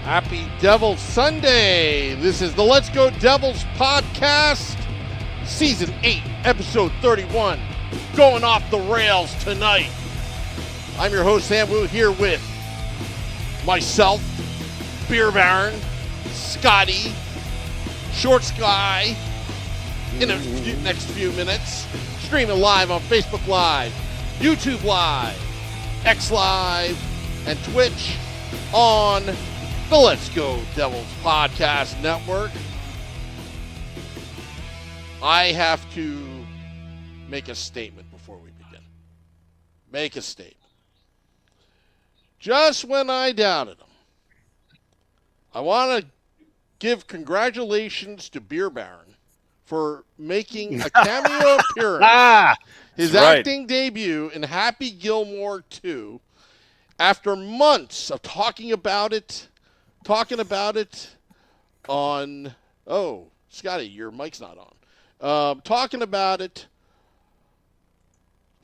Happy Devils Sunday. This is the Let's Go Devils podcast, Season 8, Episode 31, going off the rails tonight. I'm your host, Sam Wu, here with myself, Beer Baron, Scotty, Short Sky, in the next few minutes, streaming live on Facebook Live, YouTube Live, X Live, and Twitch on the Let's Go Devils Podcast Network. I have to make a statement before we begin. Make a statement. Just when I doubted him, I want to give congratulations to Beer Baron for making a cameo appearance, his acting debut in Happy Gilmore 2, after months of talking about it on, Scotty, your mic's not on. Talking about it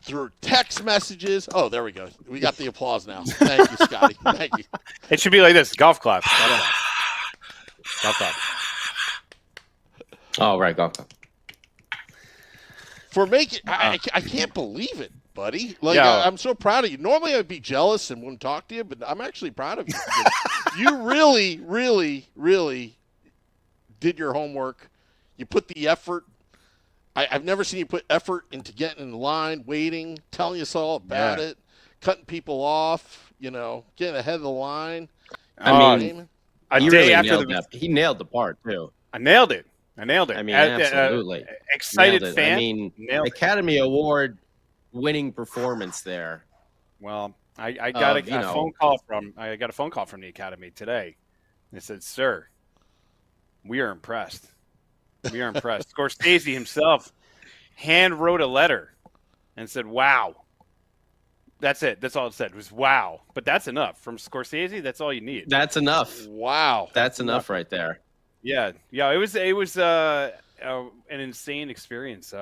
through text messages. Oh, there we go. We got the applause now. Thank you, Scotty. Thank you. It should be like this, golf clap. Golf clap. Oh, right, golf clap. For making, I can't believe it, buddy. Like, yeah. I'm so proud of you. Normally I'd be jealous and wouldn't talk to you, but I'm actually proud of you. You really, really, really did your homework. You put the effort. I've never seen you put effort into getting in line, waiting, telling us all about it, cutting people off, getting ahead of the line. He nailed the part, too. I nailed it. I mean, absolutely. Excited fan. I mean, Academy Award winning performance there. Well, I got a phone call from the Academy today. They said, "Sir, we are impressed. We are impressed." Scorsese himself hand wrote a letter and said, "Wow." That's it. That's all it said was "wow." But that's enough from Scorsese. That's all you need. That's enough. Wow. That's enough right there. Yeah. It was an insane experience.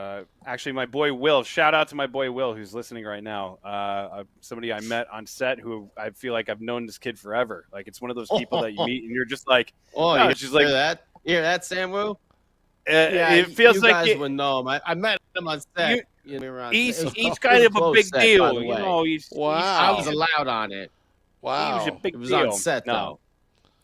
Actually, my boy Will. Shout out to my boy Will, who's listening right now. Somebody I met on set who I feel like I've known this kid forever. Like, it's one of those people that you meet and you're just like, it's just like that. You hear that, Sam Wu? It feels like you guys would know him. I met him on set. He's kind of a big deal. I was allowed on it. Wow, he was a big deal. It was on set though.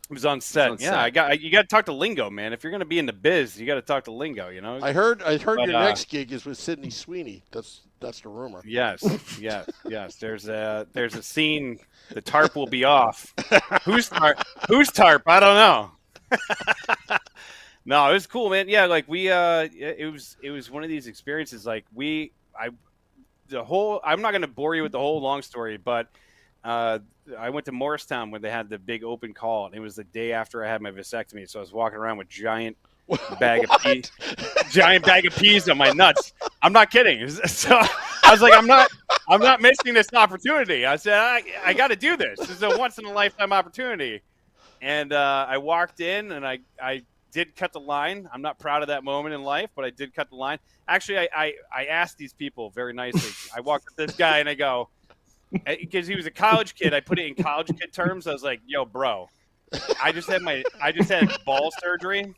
It was on set. You got to talk to lingo, man. If you're going to be in the biz, you got to talk to lingo. I heard your next gig is with Sydney Sweeney. That's the rumor. Yes. There's a scene. The tarp will be off. Whose tarp? I don't know. No, it was cool, man. Yeah, like it was one of these experiences. Like I'm not going to bore you with the whole long story, but I went to Morristown when they had the big open call, and it was the day after I had my vasectomy. So I was walking around with giant bag of peas on my nuts. I'm not kidding. So I was like, I'm not missing this opportunity. I said, I got to do this. This is a once in a lifetime opportunity. And I walked in and I did cut the line. I'm not proud of that moment in life, but I did cut the line. Actually, I asked these people very nicely. I walked with this guy and I go, because he was a college kid, I put it in college kid terms. I was like, "Yo, bro, I just had ball surgery.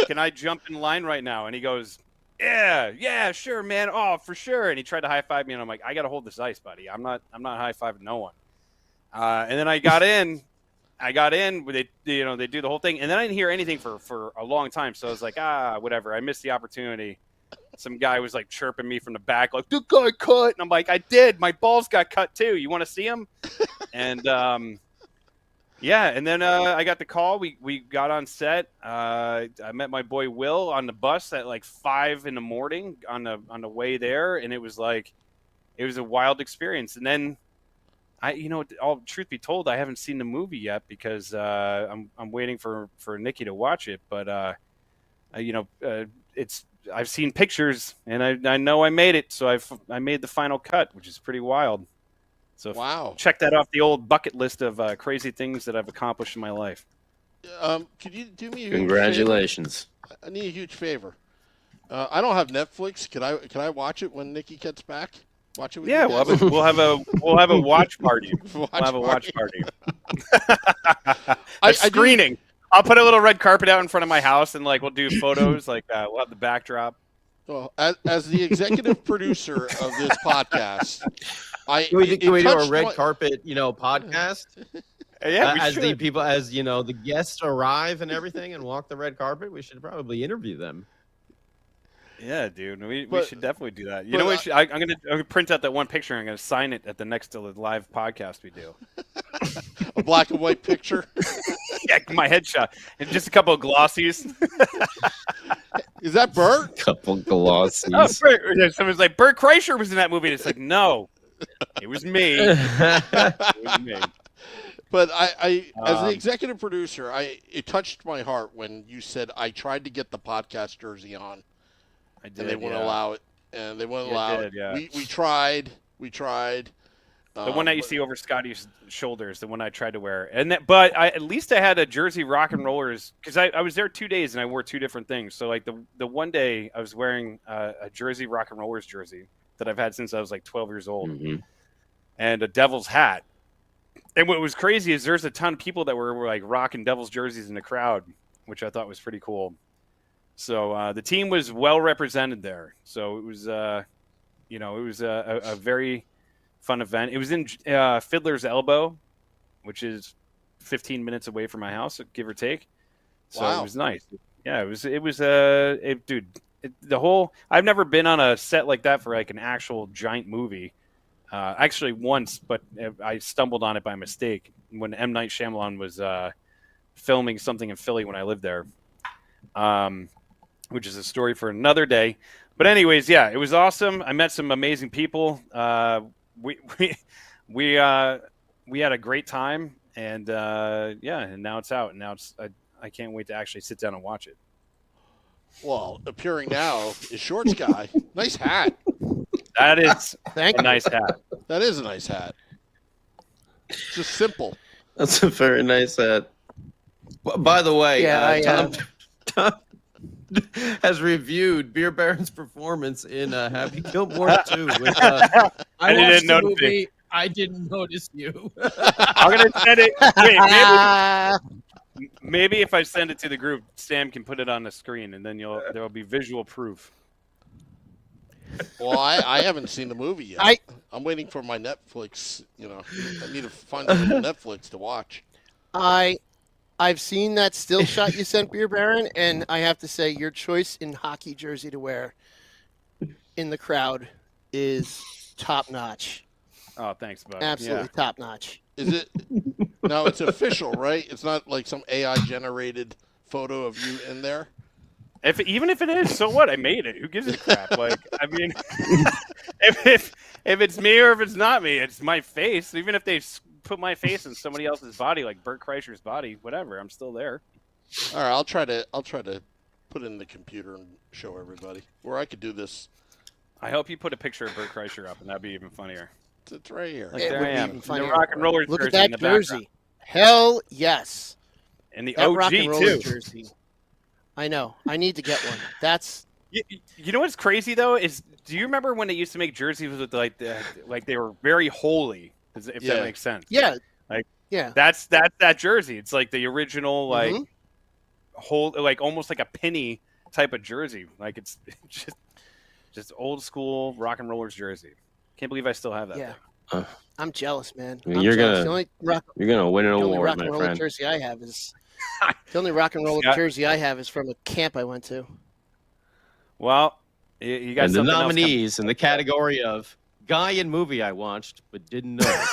Can I jump in line right now?" And he goes, "Yeah, sure, man. Oh, for sure." And he tried to high five me, and I'm like, "I got to hold this ice, buddy. I'm not high fiving no one." And then I got in. They do the whole thing, and then I didn't hear anything for a long time. So I was like, whatever. I missed the opportunity. Some guy was like chirping me from the back, like, "The guy cut," and I'm like, "I did. My balls got cut too. You want to see him?" And and then I got the call. We got on set. I met my boy Will on the bus at like 5 a.m. on the way there, and it was a wild experience. And then all truth be told, I haven't seen the movie yet because I'm waiting for Nikki to watch it. But I've seen pictures and I know I made it, so I made the final cut, which is pretty wild. So wow, check that off the old bucket list of crazy things that I've accomplished in my life. Could you do me a congratulations? Huge favor? I need a huge favor. I don't have Netflix. Can I watch it when Nikki gets back? Watch it with yeah, you we'll have a watch party. We'll have a watch party. screening. I'll put a little red carpet out in front of my house, and like we'll do photos. Like we'll have the backdrop. Well, as the executive producer of this podcast, Can we do a red carpet, podcast? Yeah, as the people, the guests arrive and everything and walk the red carpet, we should probably interview them. Yeah, dude, we should definitely do that. You know what? I'm gonna print out that one picture. And I'm gonna sign it at the next live podcast we do. A black and white picture. Yeah, my headshot and just a couple of glossies. Is that Bert? Couple glossies. Oh, someone's like, Bert Kreischer was in that movie. And it's like, no, it was me. It was me. But I as the executive producer, it touched my heart when you said I tried to get the podcast jersey on. I did, and they wouldn't allow it. And they wouldn't allow it. Yeah. We tried. The one that you see over Scotty's shoulders, the one I tried to wear. But at least I had a jersey rock and rollers, because I was there 2 days and I wore two different things. So like the one day I was wearing a jersey rock and rollers jersey that I've had since I was like 12 years old, and a Devils hat. And what was crazy is there's a ton of people that were like rocking Devils jerseys in the crowd, which I thought was pretty cool. So the team was well represented there. So it was, a very fun event. It was in Fiddler's Elbow, which is 15 minutes away from my house, give or take. So It was nice. Yeah, I've never been on a set like that for like an actual giant movie. Actually once, but I stumbled on it by mistake when M. Night Shyamalan was filming something in Philly when I lived there. Which is a story for another day. But anyways, yeah, it was awesome. I met some amazing people. We had a great time, and and now it's out. And now I can't wait to actually sit down and watch it. Well, appearing now is Shorts Guy. Nice hat. That is a nice hat. That is a nice hat. Just simple. That's a very nice hat. By the way, Tom has reviewed Beer Baron's performance in Happy Gilmore 2. I didn't notice movie. I didn't notice you. I'm gonna send it. Wait, maybe if I send it to the group, Sam can put it on the screen, and then there will be visual proof. Well, I haven't seen the movie yet. I'm waiting for my Netflix. I need to find it on Netflix to watch. I've seen that still shot you sent, Beer Baron, and I have to say your choice in hockey jersey to wear in the crowd is top notch. Oh, thanks, bud. Absolutely top notch. Is it? No, it's official, right? It's not like some AI generated photo of you in there. Even if it is, so what? I made it. Who gives a crap? Like, I mean, if it's me or if it's not me, it's my face. Even if they put my face in somebody else's body, like Bert Kreischer's body, whatever, I'm still there. All right, I'll try to put it in the computer and show everybody. Or I could do this. I hope you put a picture of Bert Kreischer up, and that'd be even funnier. It's right here. Like, there I am. The rock and rollers Look jersey at in that the jersey. background. Hell yes. And the that OG rock and roller too. Jersey. I know. I need to get one. That's. You know what's crazy though is, do you remember when they used to make jerseys with like they were very holy? If that makes sense. Yeah. Yeah. That's that jersey. It's like the original whole, like almost like a penny type of jersey. Like it's just old school rock and rollers jersey. Can't believe I still have that. Yeah. I'm jealous, man. You're gonna win an award, rock my and roller friend. jersey I have is the only rock and roller jersey I have is from a camp I went to. Well, you got and the something nominees in the category of guy in movie I watched but didn't know.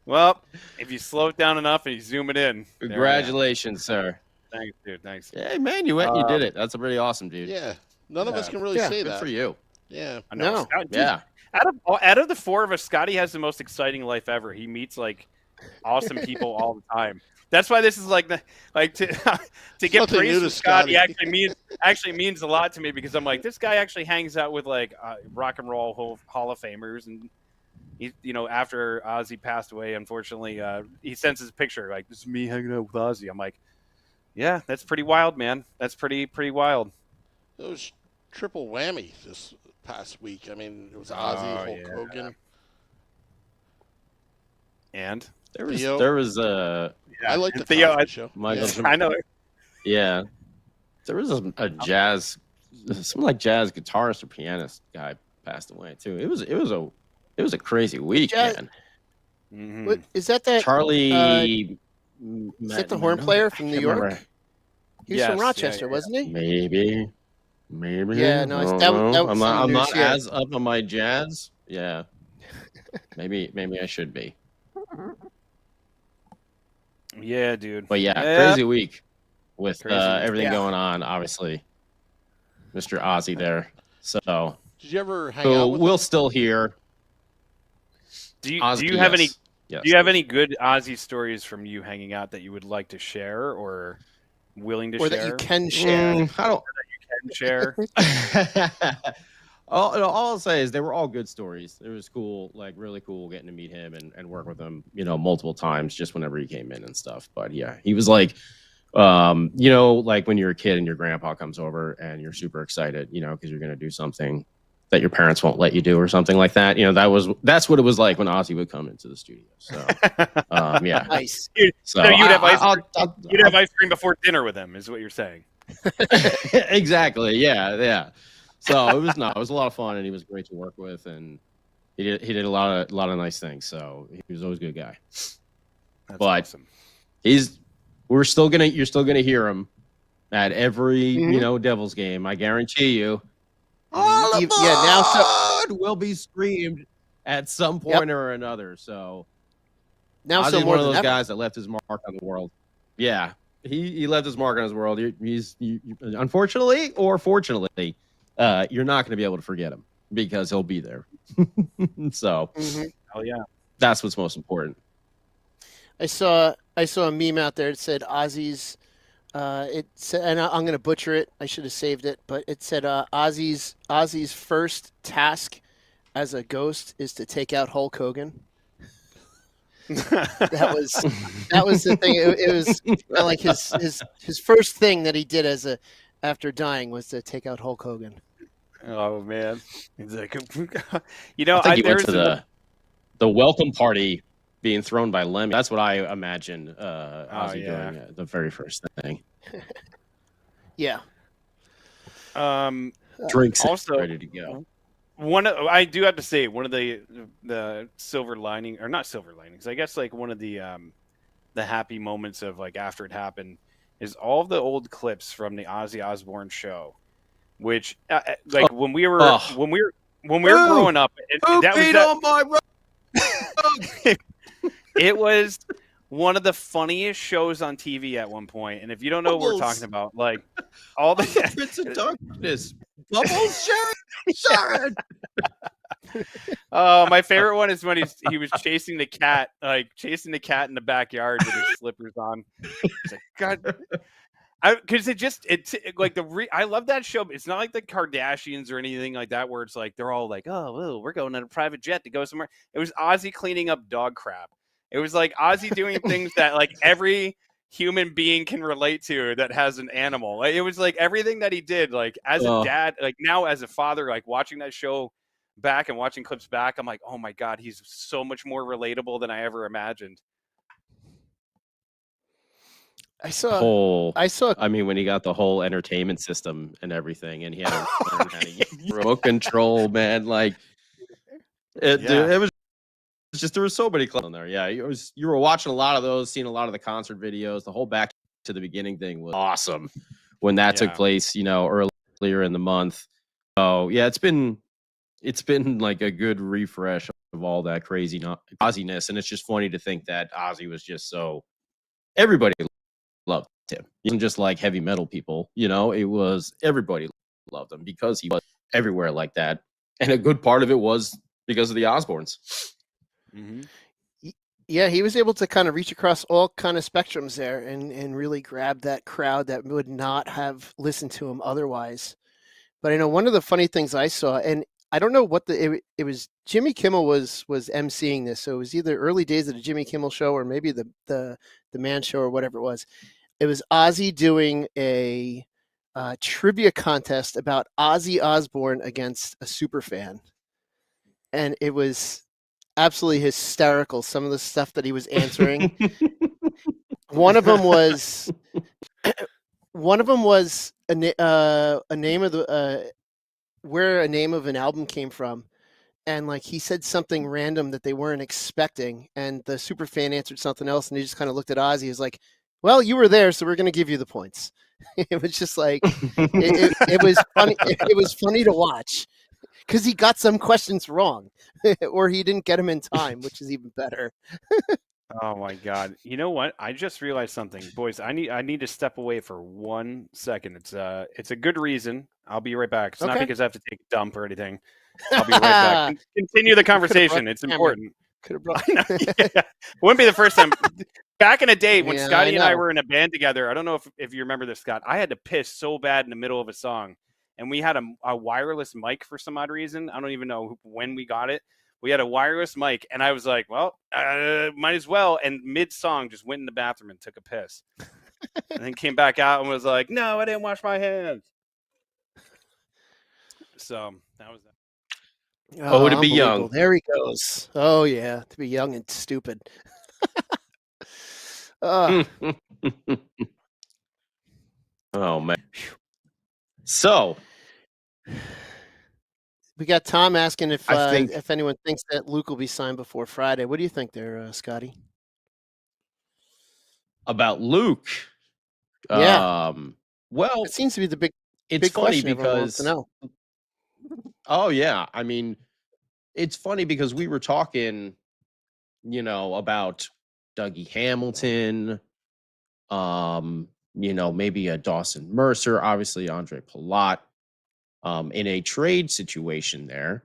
Well, if you slow it down enough and you zoom it in. Congratulations, sir. Thanks, dude. Thanks. Hey, man, you went and you did it. That's pretty awesome, dude. Yeah. None of us can really say Good that. for you. Yeah. I know. No. Scott, dude, Yeah. Out of the four of us, Scotty has the most exciting life ever. He meets like awesome people all the time. That's why this is like to get praise from Scotty actually means a lot to me, because I'm like, this guy actually hangs out with like rock and roll Hall of Famers, and he, after Ozzy passed away, unfortunately, he sends his picture like, this is me hanging out with Ozzy. I'm like, yeah, that's pretty wild, man. That's pretty wild. It was triple whammy this past week. I mean, it was Ozzy, Hulk Hogan. And there Theo. was I like the Theo. Cosby Show. Michael. I know. Yeah, there was a jazz, some like jazz guitarist or pianist guy passed away too. It was a crazy week, man. Mm-hmm. What, is that Charlie? Is that the horn player from New York? Remember. He was from Rochester, wasn't he? Maybe. Yeah, no, that was I'm not as up on my jazz. Yeah, maybe I should be. Yeah, dude. But crazy week with everything Yeah. going on. Obviously, Mr. Ozzy there. So Did you ever hang out with we'll him? still hear. Do you Ozzy, have any? Yes. Do you have any good Ozzy stories from you hanging out that you would like to share or willing to Or share? that you can share. I don't. Can share. all I'll say is they were all good stories. It was cool, like really cool getting to meet him and work with him, multiple times just whenever he came in and stuff. But yeah, he was like, like when you're a kid and your grandpa comes over and you're super excited, because you're going to do something that your parents won't let you do or something like that. That's what it was like when Ozzy would come into the studio. So, yeah. Nice. So you'd have ice cream. I'll- You'd have ice cream before dinner with him, is what you're saying. Exactly. Yeah. So it was a lot of fun, and he was great to work with, and he did a lot of nice things. So he was always a good guy. That's But awesome. you're still gonna hear him at every Devils game. I guarantee you. All Yeah, now will be screamed at some point or another. So Now Ozzy's so more one of than those ever. guys that left his mark on the world. Yeah, he left his mark on his world. He's unfortunately or fortunately, you're not going to be able to forget him because he'll be there. So Oh yeah. that's what's most important. I saw a meme out there that said Ozzy's. It said, and I'm going to butcher it. I should have saved it, but it said Ozzy's first task as a ghost is to take out Hulk Hogan. That was the thing. It was like his first thing that he did after dying was to take out Hulk Hogan. Oh man. He's like, I think he went to the welcome party being thrown by Lemmy. That's what I imagine Ozzy doing the very first thing. Yeah. Drinks also ready to go. I do have to say one of the silver lining, or not silver linings, I guess like one of the happy moments of like after it happened is all of the old clips from the Ozzy Osbourne show, which when we were growing up, it was one of the funniest shows on TV at one point. And if you don't know what we're talking about, like all the Prince of Darkness, Bubbles, Sharon. My favorite one is when he was chasing the cat in the backyard with his slippers on. It's like, God, because I love that show. It's not like the Kardashians or anything like that, where it's like they're all like, oh, we're going on a private jet to go somewhere. It was Ozzy cleaning up dog crap. It was like Ozzy doing things that like every human being can relate to that has an animal. Like, it was like everything that he did, like as a dad, like now as a father, like watching that show back and watching clips back, I'm like, oh my God, he's so much more relatable than I ever imagined. I mean, when he got the whole entertainment system and everything, and he had to learn how to get remote control, man. Like it was just, there were so many clips on there. Yeah, you were watching a lot of those, seeing a lot of the concert videos. The whole back to the beginning thing was awesome when that took place, earlier in the month. So yeah, it's been like a good refresh of all that crazy Ozziness, and it's just funny to think that Ozzy was just so everybody loved him. It wasn't just like heavy metal people, it was everybody loved him because he was everywhere like that. And a good part of it was because of the Osbournes. Mm-hmm. Yeah, he was able to kind of reach across all kind of spectrums there and really grab that crowd that would not have listened to him otherwise. But I know one of the funny things I saw, and I don't know what it was, Jimmy Kimmel was emceeing this, so it was either early days of the Jimmy Kimmel show or maybe the Man Show or whatever it was. It was Ozzy doing a trivia contest about Ozzy Osbourne against a super fan, and it was absolutely hysterical. Some of the stuff that he was answering. One of them was a name of the where a name of an album came from, and like he said something random that they weren't expecting, and the super fan answered something else, and he just kind of looked at Ozzy. He was like, "Well, you were there, so we're going to give you the points." It was just like it was funny. It was funny to watch because he got some questions wrong, or he didn't get them in time, which is even better. Oh my God! You know what? I just realized something, boys. I need to step away for 1 second. It's a good reason. I'll be right back. It's not Okay. because I have to take a dump or anything. I'll be right back. Continue the conversation. It's important. Could have brought. Yeah. Wouldn't be the first time. Back in the day when Yeah, Scotty I and I know. were in a band together, I don't know if you remember this, Scott. I had to piss so bad in the middle of a song, and we had a wireless mic for some odd reason. I don't even know when we got it. We had a wireless mic, and I was like, well, might as well. And mid-song, just went in the bathroom and took a piss. And then came back out and was like, no, I didn't wash my hands. So that was that. Oh, to be young. Unbelievable. There he goes. Oh, yeah, to be young and stupid. Oh, man. So, We got Tom asking if I think- if anyone thinks that Luke will be signed before Friday. What do you think there, Scotty? about Luke. Yeah. Well, It seems to be the big it's funny question everyone wants to because know. oh yeah, I mean, it's funny because we were talking, about Dougie Hamilton, maybe a Dawson Mercer, obviously Andre Palat, in a trade situation there.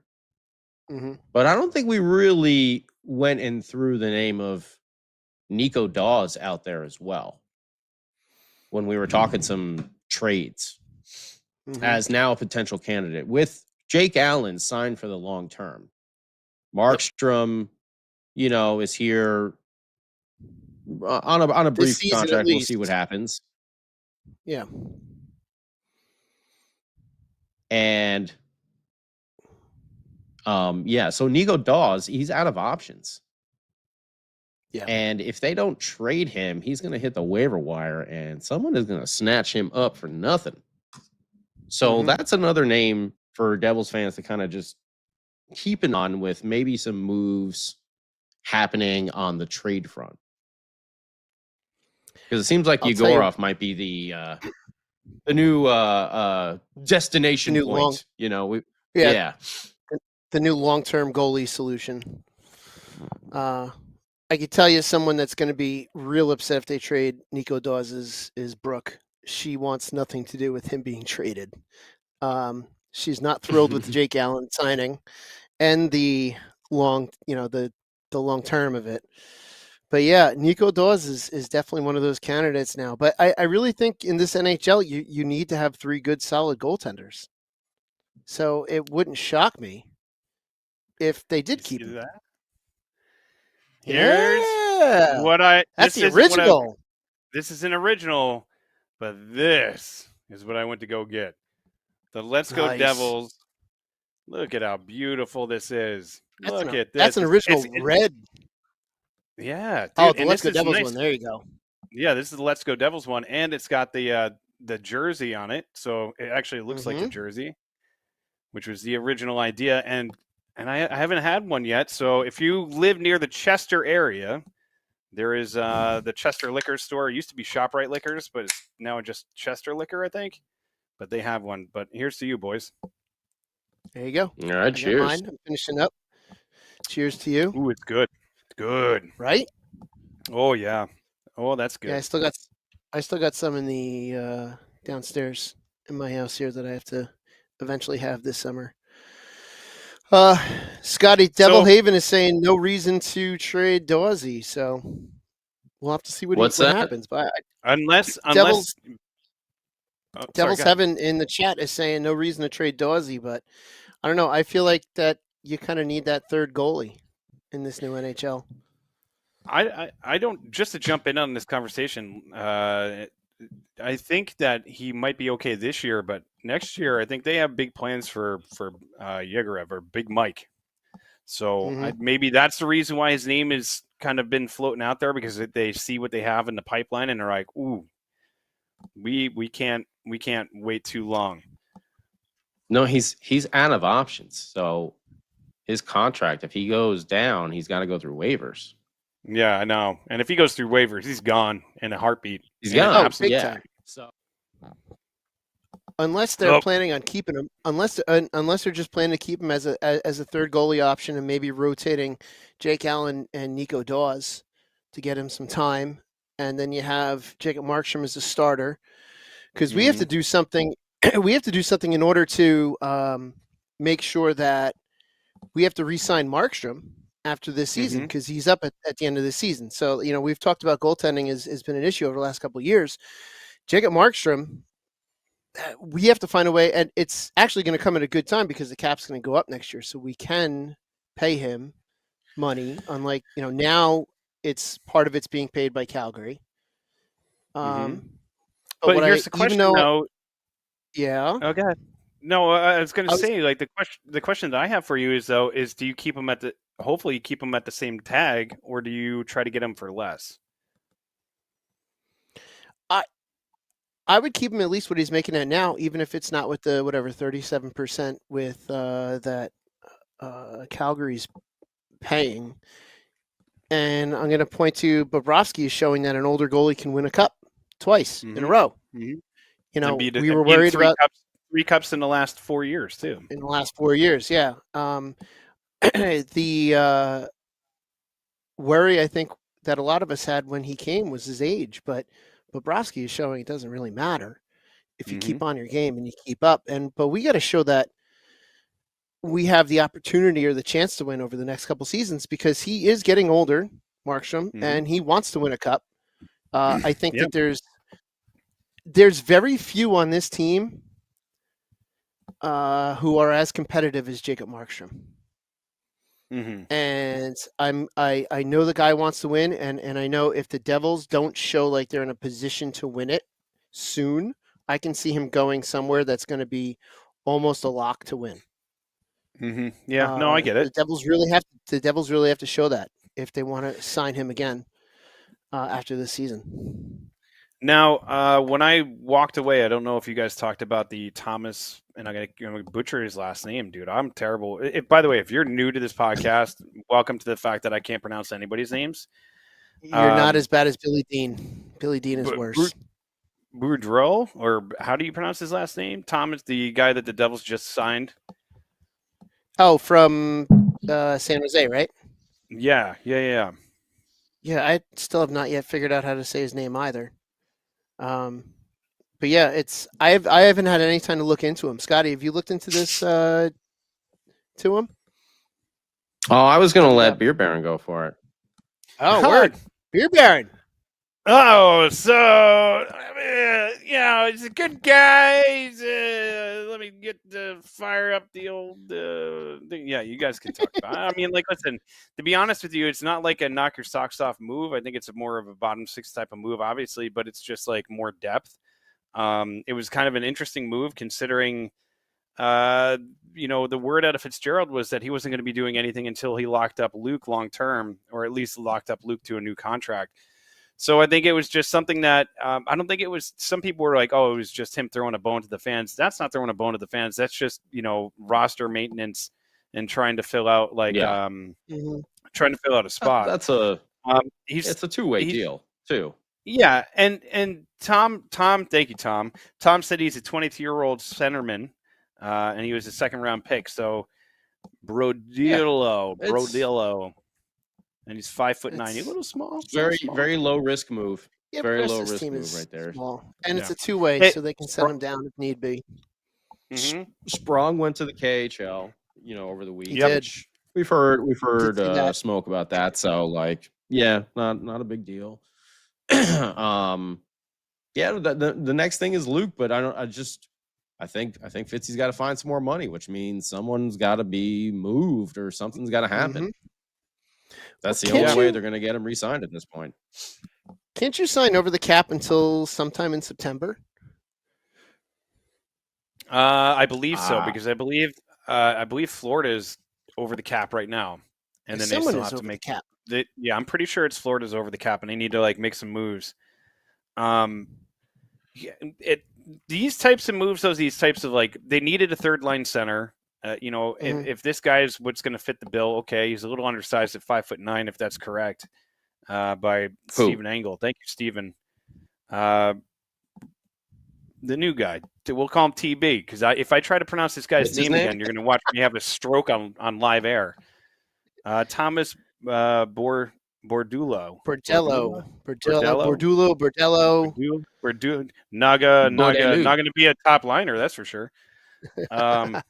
Mhm. But I don't think we really went and threw the name of Nico Dawes out there as well when we were talking some trades Mhm. as now a potential candidate with Jake Allen signed for the long term. Markstrom, is here on a This brief season at contract. We'll see least. what happens. Yeah. And so Nico Dawes, he's out of options. Yeah. And if they don't trade him, he's going to hit the waiver wire and someone is going to snatch him up for nothing. So Mhm. that's another name for Devils fans to kind of just keep an eye on, with maybe some moves happening on the trade front. Because it seems like I'll tell you- Yegorov might be the new destination new point. long- Yeah. the new long-term goalie solution. I could tell you someone that's going to be real upset if they trade Nico Dawes is Brooke. She wants nothing to do with him being traded. She's not thrilled with Jake Allen signing and the long, the long term of it. But yeah, Nico Dawes is definitely one of those candidates now. But I really think in this NHL, you need to have 3 good, solid goaltenders. So it wouldn't shock me if they did keep him. That? Yeah. Here's what That's this the is what original. this is an original, but this is what I went to go get. The Let's Go Nice. Devils. Look at how beautiful this is. Look at this. That's an original It's- red. Yeah. Dude, Oh, the and Let's this Go is Devils nice. one. There you go. Yeah, this is the Let's Go Devils one, and it's got the jersey on it, so it actually looks like a jersey, which was the original idea. And I haven't had one yet. So if you live near the Chester area, there is the Chester Liquor Store. It used to be ShopRite Liquors, but it's now just Chester Liquor, I think. But they have one. But here's to you, boys. There you go. All right, I got cheers. mine. I'm finishing up. Cheers to you. Ooh, it's good. It's good. Right? Oh yeah. Oh, that's good. Yeah, I still got some in the downstairs in my house here that I have to eventually have this summer. Scotty, Devil Haven is saying no reason to trade Dawsey, so we'll have to see what happens. But unless Devils sorry, Heaven in the chat is saying no reason to trade Dawsey, but I don't know. I feel like that you kind of need that third goalie in this new NHL. I don't, just to jump in on this conversation, I think that he might be okay this year, but next year I think they have big plans for Yegorov or Big Mike. So maybe that's the reason why his name is kind of been floating out there, because they see what they have in the pipeline and they're like, ooh, we can't wait too long. No, he's out of options. So his contract, if he goes down, he's got to go through waivers. Yeah, I know. And if he goes through waivers, he's gone in a heartbeat. He's gone. Big time. So unless they're planning on keeping him, unless they're just planning to keep him as a third goalie option and maybe rotating Jake Allen and Nico Dawes to get him some time, and then you have Jacob Markstrom as a starter, because we have to do something. We have to do something in order to make sure that we have to re-sign Markstrom after this season, because he's up at the end of the season. So, we've talked about goaltending has been an issue over the last couple of years. Jacob Markstrom, we have to find a way, and it's actually going to come at a good time because the cap's going to go up next year, so we can pay him money. Unlike, now it's part of it's being paid by Calgary. But here's the question, though. Yeah. Okay. No, I was going to say, like, the question that I have for you is do you keep him hopefully you keep him at the same tag, or do you try to get him for less? I would keep him at least what he's making at now, even if it's not with the 37% with that Calgary's paying. And I'm going to point to Bobrovsky is showing that an older goalie can win a cup twice in a row. We were worried about 3 cups in the last 4 years too. In the last 4 years, yeah. The worry I think that a lot of us had when he came was his age, but Bobrovsky is showing it doesn't really matter if you keep on your game and you keep up. But we got to show that we have the opportunity or the chance to win over the next couple seasons, because he is getting older, Markstrom, and he wants to win a cup. I think that there's very few on this team who are as competitive as Jacob Markstrom. And I know the guy wants to win, and I know if the Devils don't show like they're in a position to win it soon, I can see him going somewhere that's going to be almost a lock to win. Yeah, no, I get it. The Devils really have to show that if they want to sign him again after this season. Now, when I walked away, I don't know if you guys talked about the Thomas, and I'm going to butcher his last name, dude. I'm terrible. By the way, if you're new to this podcast, welcome to the fact that I can't pronounce anybody's names. You're not as bad as Billy Dean. Billy Dean is worse. Boudreau, or how do you pronounce his last name? Thomas, the guy that the Devils just signed. Oh, from San Jose, right? Yeah. Yeah, I still have not yet figured out how to say his name either. But yeah, I haven't had any time to look into him. Scotty, have you looked into this to him? Oh, I was going to let Beer Baron go for it. Oh, word. Beer Baron. Oh, so he's a good guy. Let me get fire up the old thing. Yeah, you guys can talk about it. I mean, like, listen, to be honest with you, it's not like a knock your socks off move. I think it's more of a bottom six type of move, obviously, but it's just like more depth. It was kind of an interesting move considering, the word out of Fitzgerald was that he wasn't going to be doing anything until he locked up Luke long term, or at least locked up Luke to a new contract. So I think it was just something that I don't think it was. Some people were like, "Oh, it was just him throwing a bone to the fans." That's not throwing a bone to the fans. That's just roster maintenance and trying to fill out trying to fill out a spot. That's it's a two-way deal too. Yeah, and Tom, thank you, Tom. Tom said he's a 22-year-old centerman, and he was a second-round pick. So Brodillo. And he's 5'9". He's a little small. Very low risk move. Yeah, very low risk move right there. Small. And it's a two-way, so they can send him down if need be. Sprong went to the KHL, over the week. He did. We've heard smoke about that. So not a big deal. The next thing is Luke, but I think Fitzy's got to find some more money, which means someone's got to be moved or something's got to happen. That's the only way they're going to get him re-signed at this point. Can't you sign over the cap until sometime in September? I believe so, because I believe Florida is over the cap right now, and then Someone they still is have to over make. the cap. Yeah, I'm pretty sure it's Florida's over the cap, and they need to like make some moves. These types of moves, these types of like, they needed a third line center. If this guy is what's going to fit the bill, okay, he's a little undersized at 5'9", if that's correct. By Stephen Engel. Thank you, Stephen. The new guy. We'll call him TB, because if I try to pronounce this guy's name again, you're going to watch me have a stroke on live air. Thomas Bordello. Not going to be a top liner, that's for sure. Thomas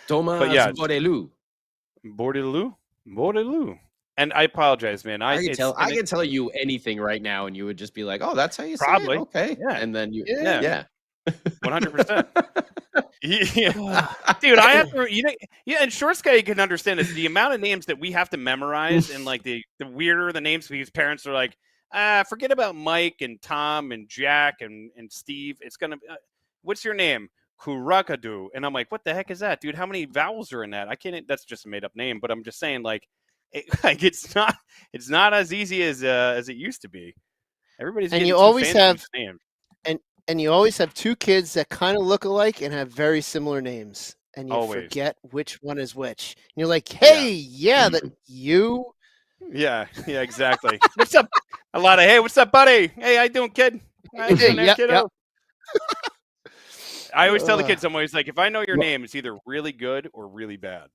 Bordello. And I apologize, man. I can tell you anything right now, and you would just be like, "Oh, that's how you probably say it." Okay, yeah. And then 100%. Dude, I have to, and Short Guy can understand this. The amount of names that we have to memorize, and like the weirder the names, because parents are like, forget about Mike and Tom and Jack and Steve. It's gonna, what's your name? Kurakadu. And I'm like, what the heck is that, dude? How many vowels are in that? I can't. That's just a made up name. But I'm just saying, like, it's not as easy as it used to be. Everybody's and getting you too always fancy have with names. And you always have two kids that kind of look alike and have very similar names, and you forget which one is which. And you're like, "Hey, that you." Yeah, exactly. What's up? A lot of, hey, what's up, buddy? Hey, how you doing, kid? How you doing there, kiddo? I always tell the kids, I'm always like, if I know your name, it's either really good or really bad.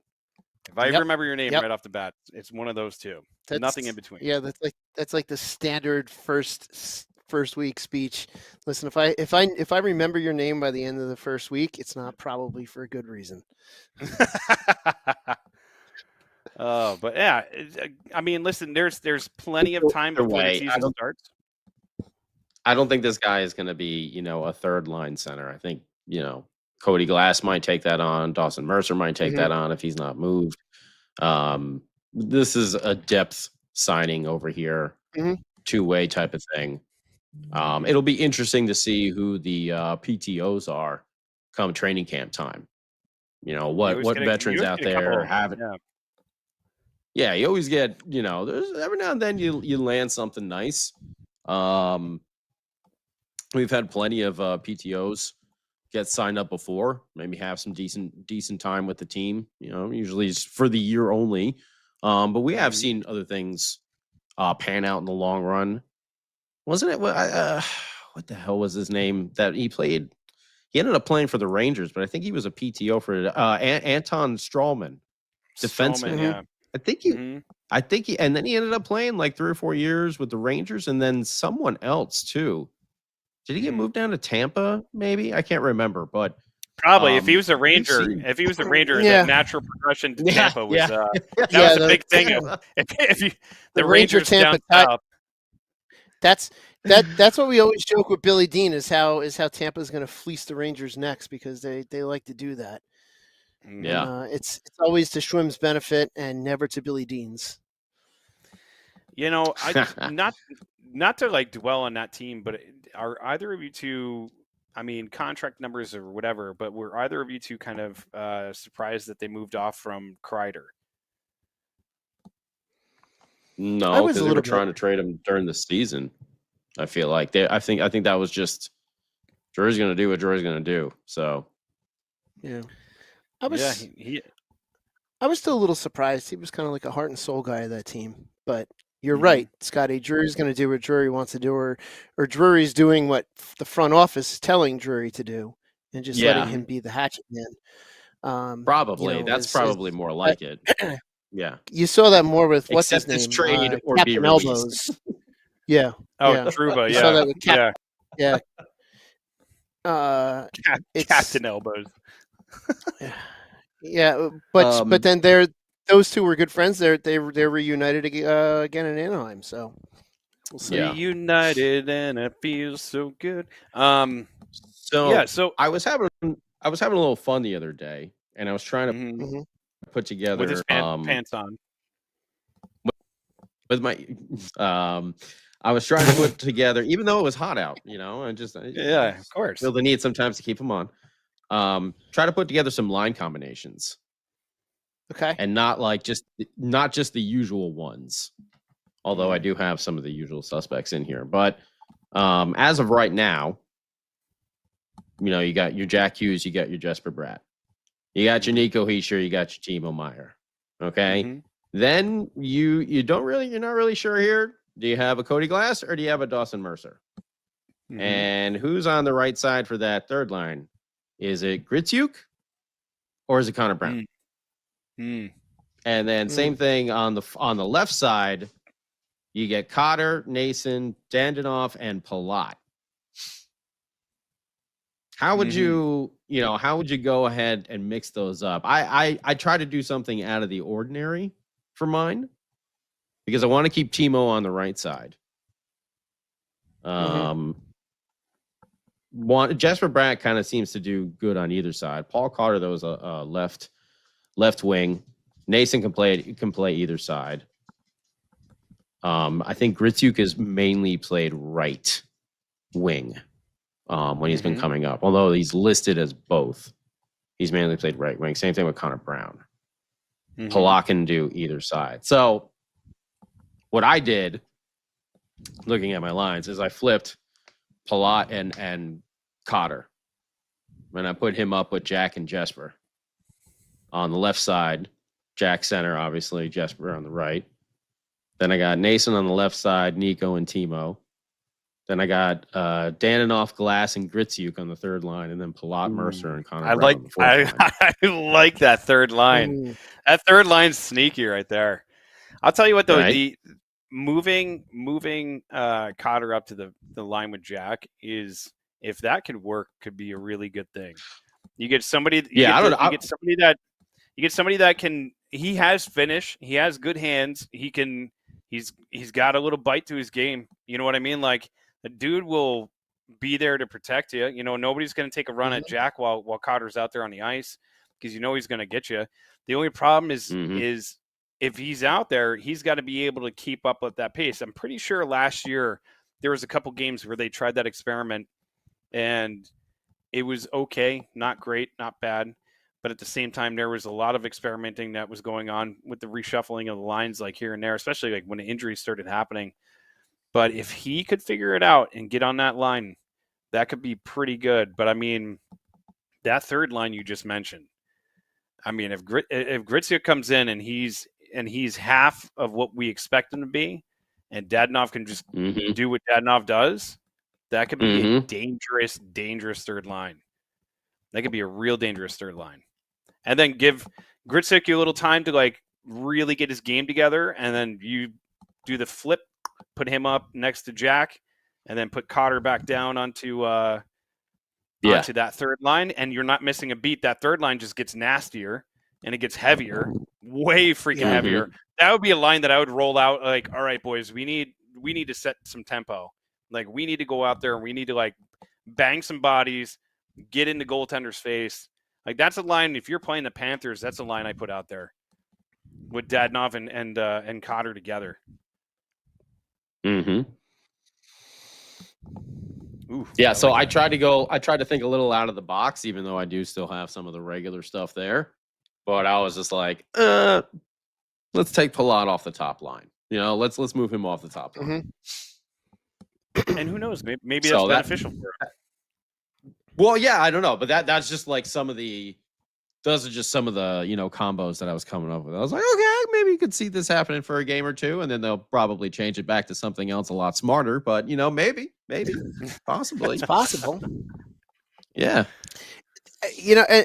If I remember your name right off the bat, it's one of those two. Nothing in between. Yeah, that's like the standard first week speech. Listen, if I remember your name by the end of the first week, it's not probably for a good reason. But yeah, I mean, listen, there's plenty of time before the season starts. I don't think this guy is going to be, a third line center. I think, Cody Glass might take that on. Dawson Mercer might take that on if he's not moved. This is a depth signing over here, two-way type of thing. It'll be interesting to see who the PTOs are come training camp time. What veterans out there have it. Yeah, you always get, there's every now and then you land something nice. We've had plenty of PTOs get signed up before, maybe have some decent time with the team. Usually it's for the year only. But we have seen other things pan out in the long run. Wasn't it? What the hell was his name that he played? He ended up playing for the Rangers, but I think he was a PTO for Anton Strawman, defenseman. Yeah. I think he, and then he ended up playing like 3 or 4 years with the Rangers, and then someone else too. Did he get moved down to Tampa? Maybe I can't remember, but probably if he was a Ranger, the natural progression to Tampa was that was a big thing. If the Rangers Tampa down south. That's what we always joke with Billy Dean is how Tampa's going to fleece the Rangers next, because they like to do that. Yeah, it's always to Schwimm's benefit and never to Billy Dean's. I not to like dwell on that team, but are either of you two, I mean, contract numbers or whatever, but were either of you two kind of surprised that they moved off from Kreider? No, because they were trying to trade him during the season. I feel like I think that was just Drury's going to do what Drury's going to do. So, yeah, I was still a little surprised. He was kind of like a heart and soul guy of that team. But you're right, Scotty. Drury's going to do what Drury wants to do, or Drury's doing what the front office is telling Drury to do, and just letting him be the hatchet man. Probably that's probably more like it. Yeah, you saw that more with what's his name? Trade or Captain be released. Elbows. Yeah. Oh, yeah. Trouba. Yeah. Saw that with Captain Elbows. Yeah, but then those two were good friends. They're reunited again in Anaheim. So we'll see. Reunited and it feels so good. So I was having a little fun the other day, and I was trying to put together with his pants on. with my I was trying to put together, even though it was hot out, and just Yeah, of course. feel the need sometimes to keep them on. Try to put together some line combinations. Okay. And not just the usual ones. Although I do have some of the usual suspects in here. But as of right now, you got your Jack Hughes, you got your Jesper Bratt. You got your Nico Heischer, you got your Timo Meyer. Okay. Mhm. Then you're not really sure here. Do you have a Cody Glass or do you have a Dawson Mercer? Mhm. And who's on the right side for that third line? Is it Gritsuk or is it Connor Brown? Mm. And then same thing on the left side, you get Cotter, Nason, Dandenov, and Palat. How would you go ahead and mix those up? I try to do something out of the ordinary for mine because I want to keep Timo on the right side. Jesper Bratt kind of seems to do good on either side. Paul Cotter, though, is a left wing. Nason can play either side. I think Gritsuk has mainly played right wing when he's been coming up. Although he's listed as both, he's mainly played right wing. Same thing with Connor Brown. Palat can do either side. So what I did, looking at my lines, is I flipped Palat and Cotter, and I put him up with Jack and Jesper on the left side. Jack center, obviously, Jesper on the right. Then I got Nason on the left side, Nico and Timo. Then I got Dandenov, Glass, and Gritsuk on the third line, and then Palat, Mercer, and Connor Brown on the fourth line. I like that third line. Ooh. That third line's sneaky right there. I'll tell you what, though, Right. the moving Cotter up to the line with Jack is, if that could work, could be a really good thing. You get somebody. You get somebody that can. He has finish. He has good hands. He's got a little bite to his game. You know what I mean? Like, the dude will be there to protect you. Nobody's going to take a run at Jack while Cotter's out there on the ice, because he's going to get you. The only problem is if he's out there, he's got to be able to keep up with that pace. I'm pretty sure last year there was a couple games where they tried that experiment, and it was okay, not great, not bad. But at the same time, there was a lot of experimenting that was going on with the reshuffling of the lines, like here and there, especially like when the injuries started happening. But if he could figure it out and get on that line, that could be pretty good. But I mean, that third line you just mentioned, I mean, if Gritsuk comes in and he's half of what we expect him to be, and Dadonov can just do what Dadonov does, that could be a dangerous third line. That could be a real dangerous third line. And then give Gritsuk a little time to like really get his game together, and then you do the flip, put him up next to Jack, and then put Cotter back down onto that third line, and you're not missing a beat. That third line just gets nastier and it gets heavier, way freaking heavier. That would be a line that I would roll out like, all right, boys, we need to set some tempo. Like, we need to go out there and we need to like bang some bodies, get in the goaltender's face. Like, that's a line. If you're playing the Panthers, that's a line I put out there with Dadonov and Cotter together. Ooh, Yeah. So I tried to think a little out of the box, even though I do still have some of the regular stuff there. But I was just like, let's take Palat off the top line. Let's move him off the top line. And who knows? Maybe that's beneficial for him. Well, yeah, I don't know, but that's just like those are just some of the combos that I was coming up with. I was like, okay, maybe you could see this happening for a game or two, and then they'll probably change it back to something else a lot smarter. But maybe, possibly, It's possible. Yeah,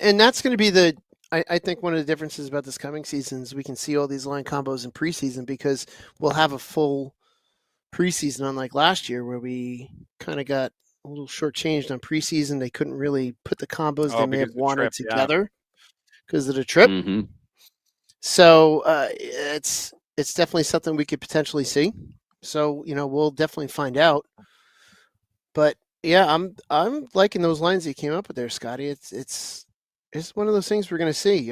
and that's going to be I think one of the differences about this coming season is we can see all these line combos in preseason, because we'll have a full preseason, unlike last year where we kind of got a little shortchanged on preseason. They couldn't really put the combos they may have wanted together because of the trip. So it's definitely something we could potentially see. So we'll definitely find out. But yeah, I'm liking those lines you came up with there, Scotty. It's one of those things we're going to see.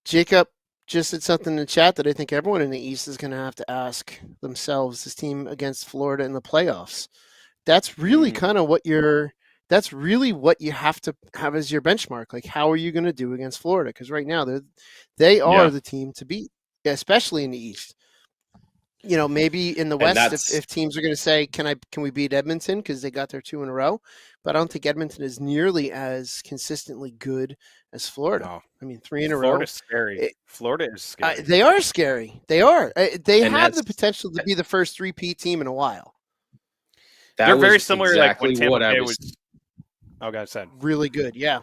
Jacob just said something in the chat that I think everyone in the East is going to have to ask themselves. This team against Florida in the playoffs. That's really kind of that's really what you have to have as your benchmark. Like, how are you going to do against Florida? Because right now they are the team to beat, especially in the East. Maybe in the West, if teams are going to say, can we beat Edmonton because they got their 2 in a row? But I don't think Edmonton is nearly as consistently good as Florida. No. I mean, 3 in a row. Florida's scary. Florida is scary. They are scary. They are. They have the potential to be the first 3-peat team in a while. They're very similar. Exactly like when Tampa Bay was. Oh, God, said really good. Yeah.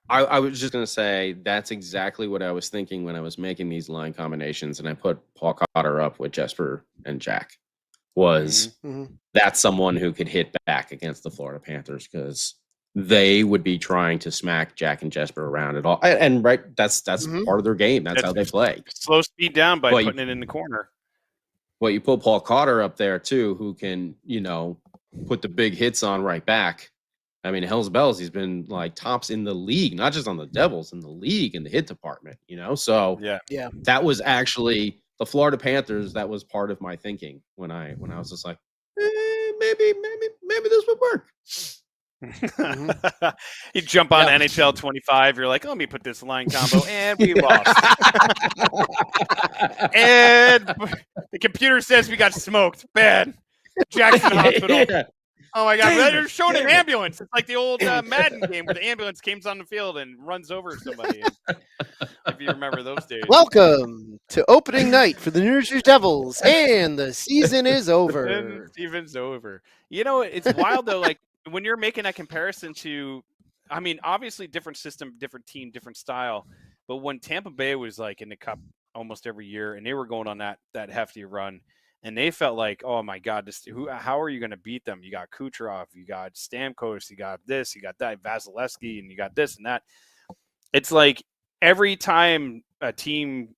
I was just going to say that's exactly what I was thinking when I was making these line combinations, and I put Paul Cotter up with Jesper and Jack. That's someone who could hit back against the Florida Panthers because they would be trying to smack Jack and Jesper around at all. And that's part of their game. That's how they play. Slow speed down by putting it in the corner. Well, you put Paul Cotter up there too, who can put the big hits on right back. I mean, Hell's Bells, he's been like tops in the league, not just on the Devils, in the league, in the hit department, So yeah, that was actually the Florida Panthers. That was part of my thinking when I was just like, maybe this would work. You jump on NHL 25. You're like, let me put this line combo, and we lost. And the computer says we got smoked. Bad. Jackson Hospital. Yeah. Oh my God! They're showing an ambulance. It's like the old Madden game where the ambulance comes on the field and runs over somebody. If you remember those days. Welcome to opening night for the New Jersey Devils, and the season is over. And season's over. It's wild though. Like when you're making that comparison to, I mean, obviously different system, different team, different style. But when Tampa Bay was like in the Cup almost every year, and they were going on that hefty run. And they felt like, oh my God, how are you going to beat them? You got Kucherov, you got Stamkos, you got this, you got that, Vasilevsky, and you got this and that. It's like every time a team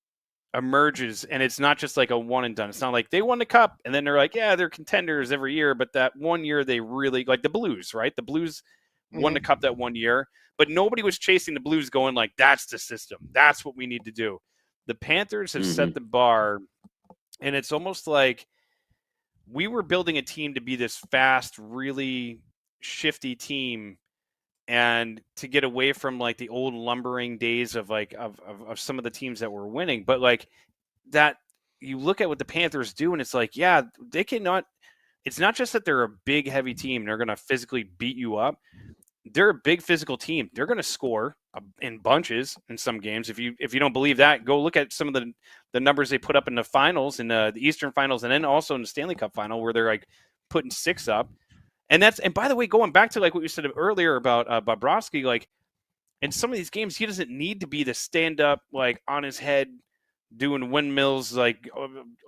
emerges, and it's not just like a one and done. It's not like they won the Cup, and then they're like, yeah, they're contenders every year. But that one year, they really like the Blues, right? The Blues won the Cup that one year, but nobody was chasing the Blues, going like, that's the system, that's what we need to do. The Panthers have set the bar. And it's almost like we were building a team to be this fast, really shifty team, and to get away from like the old lumbering days of like of some of the teams that were winning. But like that, you look at what the Panthers do, and it's like, yeah, they cannot. It's not just that they're a big, heavy team; they're going to physically beat you up. They're a big physical team. They're going to score in bunches in some games. If you don't believe that, go look at some of the numbers they put up in the finals, in the Eastern Finals, and then also in the Stanley Cup Final, where they're like putting 6 up. And by the way, going back to like what you said earlier about Bobrovsky, like in some of these games, he doesn't need to be the stand up, like on his head, doing windmills, like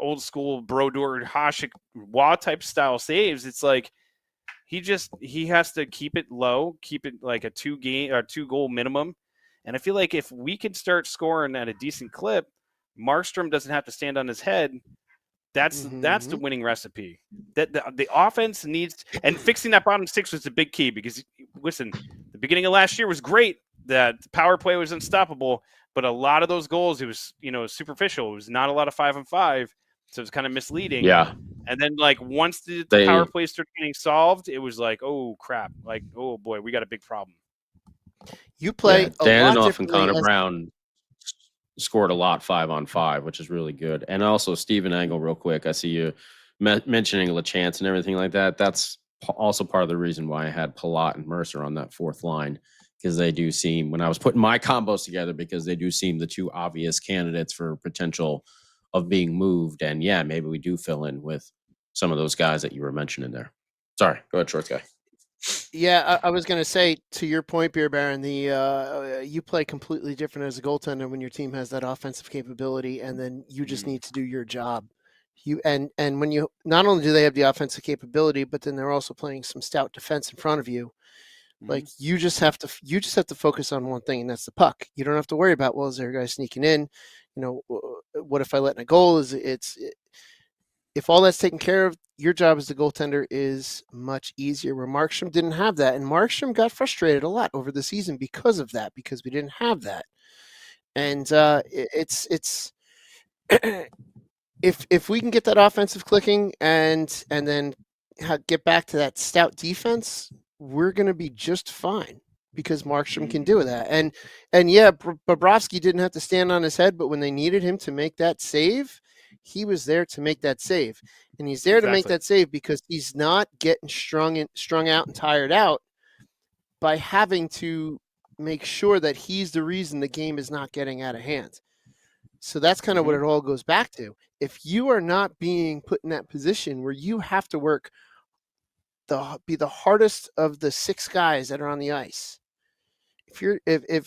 old school Brodeur, Hasek, Waugh type style saves. It's like, he has to keep it low, keep it like a 2-goal minimum. And I feel like if we can start scoring at a decent clip, Markstrom doesn't have to stand on his head. That's the winning recipe. That the offense needs, and fixing that bottom 6 was the big key, because listen, the beginning of last year was great. That power play was unstoppable, but a lot of those goals, it was superficial. It was not a lot of 5-on-5. So it's kind of misleading. Yeah. And then, like, once the power play started getting solved, it was like, oh, crap. Like, oh, boy, we got a big problem. You play Daninoff and Connor Brown scored a lot 5-on-5, which is really good. And also, Steven Angle, real quick, I see you mentioning LaChance and everything like that. That's also part of the reason why I had Palat and Mercer on that fourth line, because they do seem, when I was putting my combos together, because they do seem the two obvious candidates for potential of being moved. And yeah, maybe we do fill in with some of those guys that you were mentioning there. Sorry, go ahead, short guy. Yeah, I was going to say, to your point, Beer Baron, you play completely different as a goaltender when your team has that offensive capability, and then you just need to do your job. And when you, not only do they have the offensive capability, but then they're also playing some stout defense in front of you. Like you just have to focus on one thing, and that's the puck. You don't have to worry about, well, is there a guy sneaking in? What if I let in a goal? If all that's taken care of, your job as the goaltender is much easier, where Markstrom didn't have that. And Markstrom got frustrated a lot over the season because of that, because we didn't have that. And it's if we can get that offensive clicking and then get back to that stout defense, we're going to be just fine because Markstrom can do that. And yeah, Bobrovsky didn't have to stand on his head, but when they needed him to make that save, he was there to make that save. And he's there to make that save because he's not getting strung out and tired out by having to make sure that he's the reason the game is not getting out of hand. So that's kind of what it all goes back to. If you are not being put in that position where you have to work be the hardest of the 6 guys that are on the ice, if you're in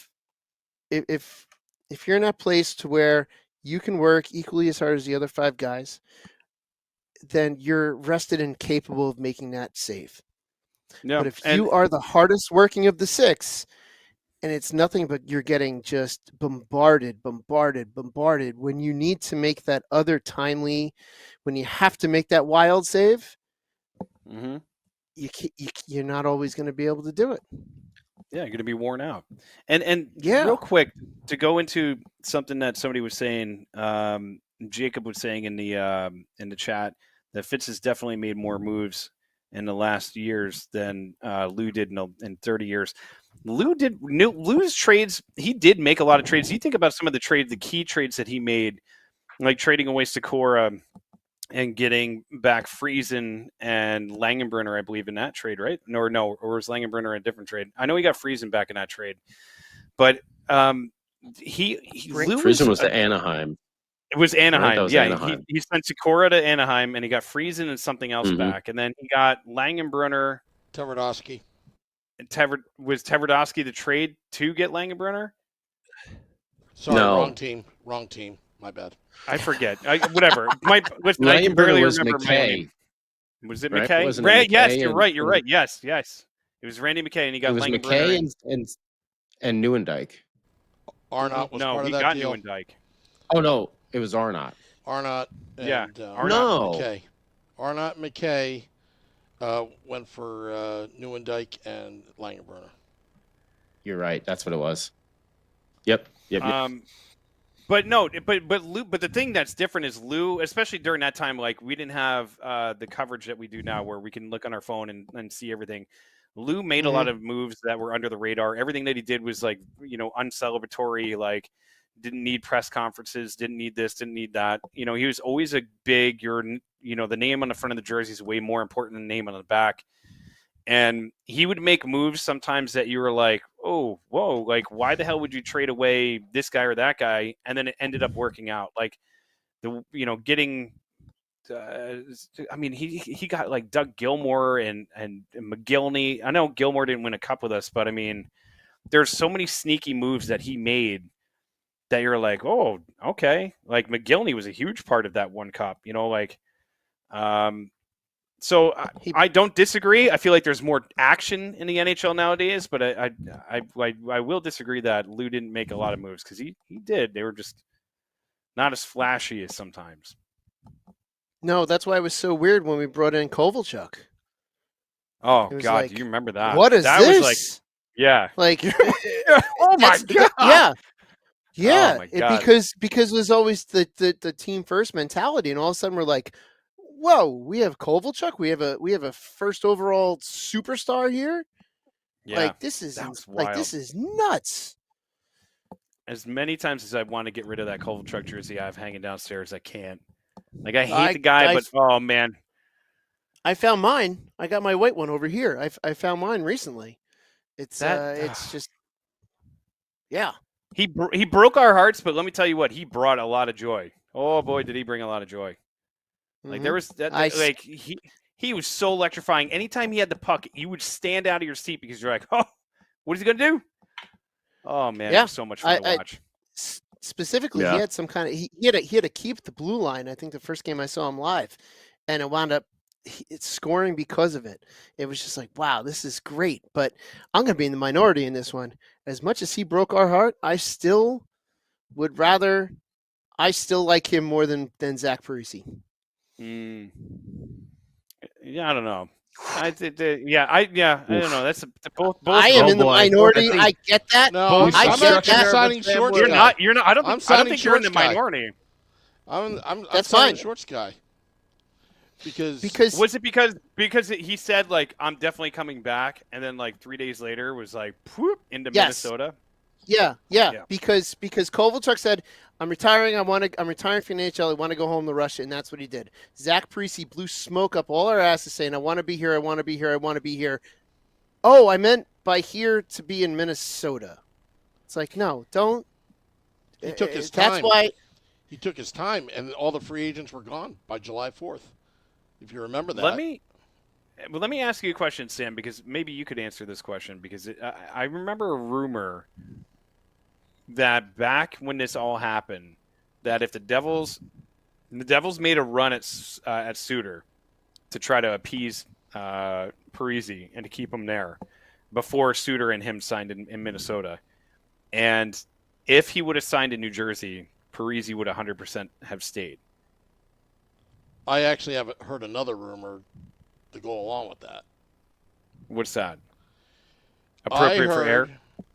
that place to where you can work equally as hard as the other 5 guys, then you're rested and capable of making that save. Yeah, but if you are the hardest working of the 6, and it's nothing but you're getting just bombarded when you need to make that other timely, when you have to make that wild save, you're not always going to be able to do it. Yeah, you're going to be worn out. And real quick, to go into something that somebody was saying, Jacob was saying in the chat, that Fitz has definitely made more moves in the last years than Lou did in 30 years. Lou's trades, he did make a lot of trades. You think about some of the key trades that he made, like trading away Sikora and getting back Friesen and Langenbrunner, I believe, in that trade, right? Or was Langenbrunner in a different trade? I know he got Friesen back in that trade. But Friesen was to Anaheim. It was Anaheim. Right? Yeah, Anaheim. He sent Sikora to Anaheim, and he got Friesen and something else back. And then he got Langenbrunner. Tverdovsky. Was Tverdovsky the trade to get Langenbrunner? Sorry, no. Wrong team. My bad. I forget. Whatever. I can barely remember my name. Was it McKay? McKay? Yes, you're right. You're right. Yes. It was Randy McKay, and he got Langenbrunner. McKay and Arnott Neuendijk. Was part of that deal. Neuendijk. Oh no, it was Arnott. Arnott. And, McKay. Arnott and McKay went for Neuendijk and Langenbrunner. You're right. That's what it was. Yep. But Lou, but the thing that's different is Lou, especially during that time, like we didn't have the coverage that we do now, where we can look on our phone and see everything. Lou made a lot of moves that were under the radar. Everything that he did was like, uncelebratory, like didn't need press conferences, didn't need this, didn't need that. He was always a big, the name on the front of the jersey is way more important than the name on the back. And he would make moves sometimes that you were like, oh, whoa, like why the hell would you trade away this guy or that guy? And then it ended up working out. Like getting, he got like Doug Gilmour and McGillney. I know Gilmour didn't win a cup with us, but I mean, there's so many sneaky moves that he made that you're like, oh, okay. Like McGillney was a huge part of that one cup, So I don't disagree. I feel like there's more action in the NHL nowadays, but I will disagree that Lou didn't make a lot of moves because he did. They were just not as flashy as sometimes. No, that's why it was so weird when we brought in Kovalchuk. Oh God, do you remember that? What is that? This? Was like, yeah, like oh my God, yeah, oh my God. Because it was always the team first mentality, and all of a sudden we're like, whoa, we have Kovalchuk. We have a first overall superstar here. Yeah, like this is nuts. As many times as I want to get rid of that Kovalchuk jersey I have hanging downstairs, I can't. Like I hate the guy, but oh man, I found mine. I got my white one over here. I found mine recently. It's just yeah. He broke our hearts, but let me tell you what, he brought a lot of joy. Oh boy, did he bring a lot of joy. Like there was that, he was so electrifying. Anytime he had the puck, you would stand out of your seat because you're like, oh, what is he gonna do? Oh man, it was so much fun to watch. Specifically, he had some kind of he had to keep the blue line. I think the first game I saw him live, and it wound up scoring because of it. It was just like, wow, this is great. But I'm going to be in the minority in this one. As much as he broke our heart, I still like him more than Zach Parise. Yeah, I don't know. I don't know. That's both. I am in the boy. minority. I I get that. No, Both I'm get actually that. signing shorts You're guy. not. You're not. I don't I'm think you're in the shorts guy. minority. I'm That's signing fine. shorts guy. Because Was it because he said like I'm definitely coming back, and then like 3 days later was like whoop, into Yes. Minnesota? Yeah. Yeah. Because Kovalchuk said, I'm retiring. I'm retiring from the NHL. I want to go home to Russia, and that's what he did. Zach Parise blew smoke up all our asses, saying, "I want to be here. I want to be here. I want to be here." Oh, I meant by here to be in Minnesota. It's like, no, don't. he took his time. That's why. He took his time, and all the free agents were gone by July 4th. If you remember that. Let me ask you a question, Sam, because maybe you could answer this question, because I remember a rumor that back when this all happened, that if the Devils made a run at Suter to try to appease Parise and to keep him there before Suter and him signed in Minnesota, and if he would have signed in New Jersey, Parise would 100% have stayed. I actually haven't heard another rumor to go along with that. What's that? Appropriate for air?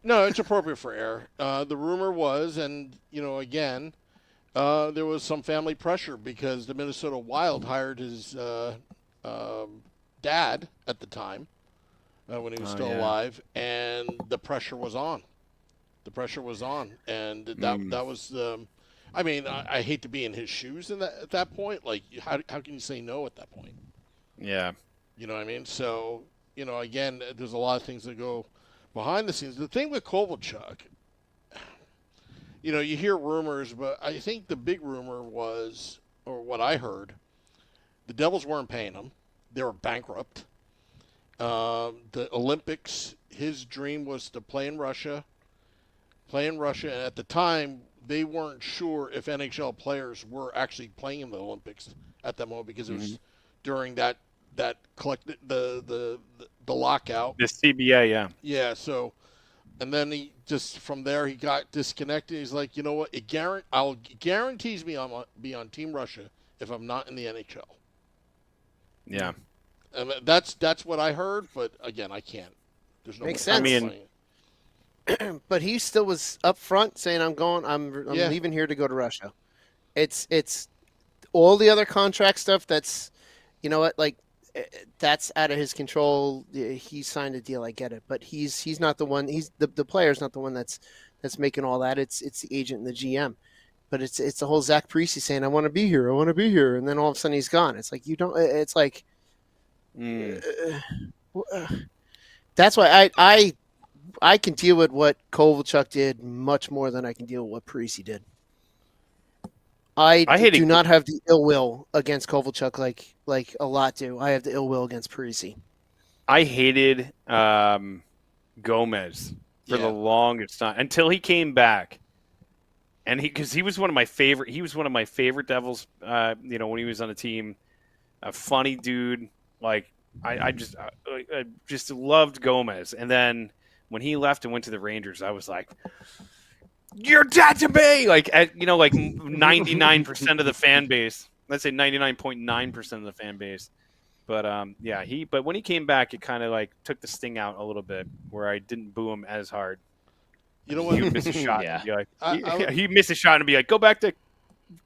No, it's appropriate for air. The rumor was, and again, there was some family pressure because the Minnesota Wild hired his dad at the time when he was still alive, and the pressure was on. And that was. I mean, I hate to be in his shoes at that point. Like, how can you say no at that point? Yeah. You know what I mean? So, again, there's a lot of things that go behind the scenes. The thing with Kovalchuk, you hear rumors, but I think the big rumor was, or what I heard, the Devils weren't paying him. They were bankrupt. The Olympics, his dream was to play in Russia. And at the time, they weren't sure if NHL players were actually playing in the Olympics at that moment because it was during that collected the lockout. The CBA, yeah. Yeah. So, and then he just from there he got disconnected. He's like, you know what? It guarantees me I'll be on Team Russia if I'm not in the NHL. Yeah. And that's what I heard, but again, I can't. There's no. Makes sense. I mean. But he still was up front saying, I'm leaving here to go to Russia. It's all the other contract stuff that's, that's out of his control. He signed a deal. I get it. But he's not the one. He's the player's not the one that's making all that. It's the agent and the GM. But it's the whole Zach Parise saying, I want to be here. And then all of a sudden he's gone. It's like, you don't, it's like, that's why I can deal with what Kovalchuk did much more than I can deal with what Parise did. I do not have the ill will against Kovalchuk like a lot do. I have the ill will against Parise. I hated Gomez for the longest time until he came back, and because he was one of my favorite. He was one of my favorite Devils. When he was on the team, a funny dude. Like I just loved Gomez, and then when he left and went to the Rangers, I was like, "You're dead to me!" Like 99% of the fan base. Let's say 99.9% of the fan base. But but when he came back, it kind of like took the sting out a little bit, where I didn't boo him as hard. You know what? He would miss a shot. He'd miss a shot and be like, "Go back to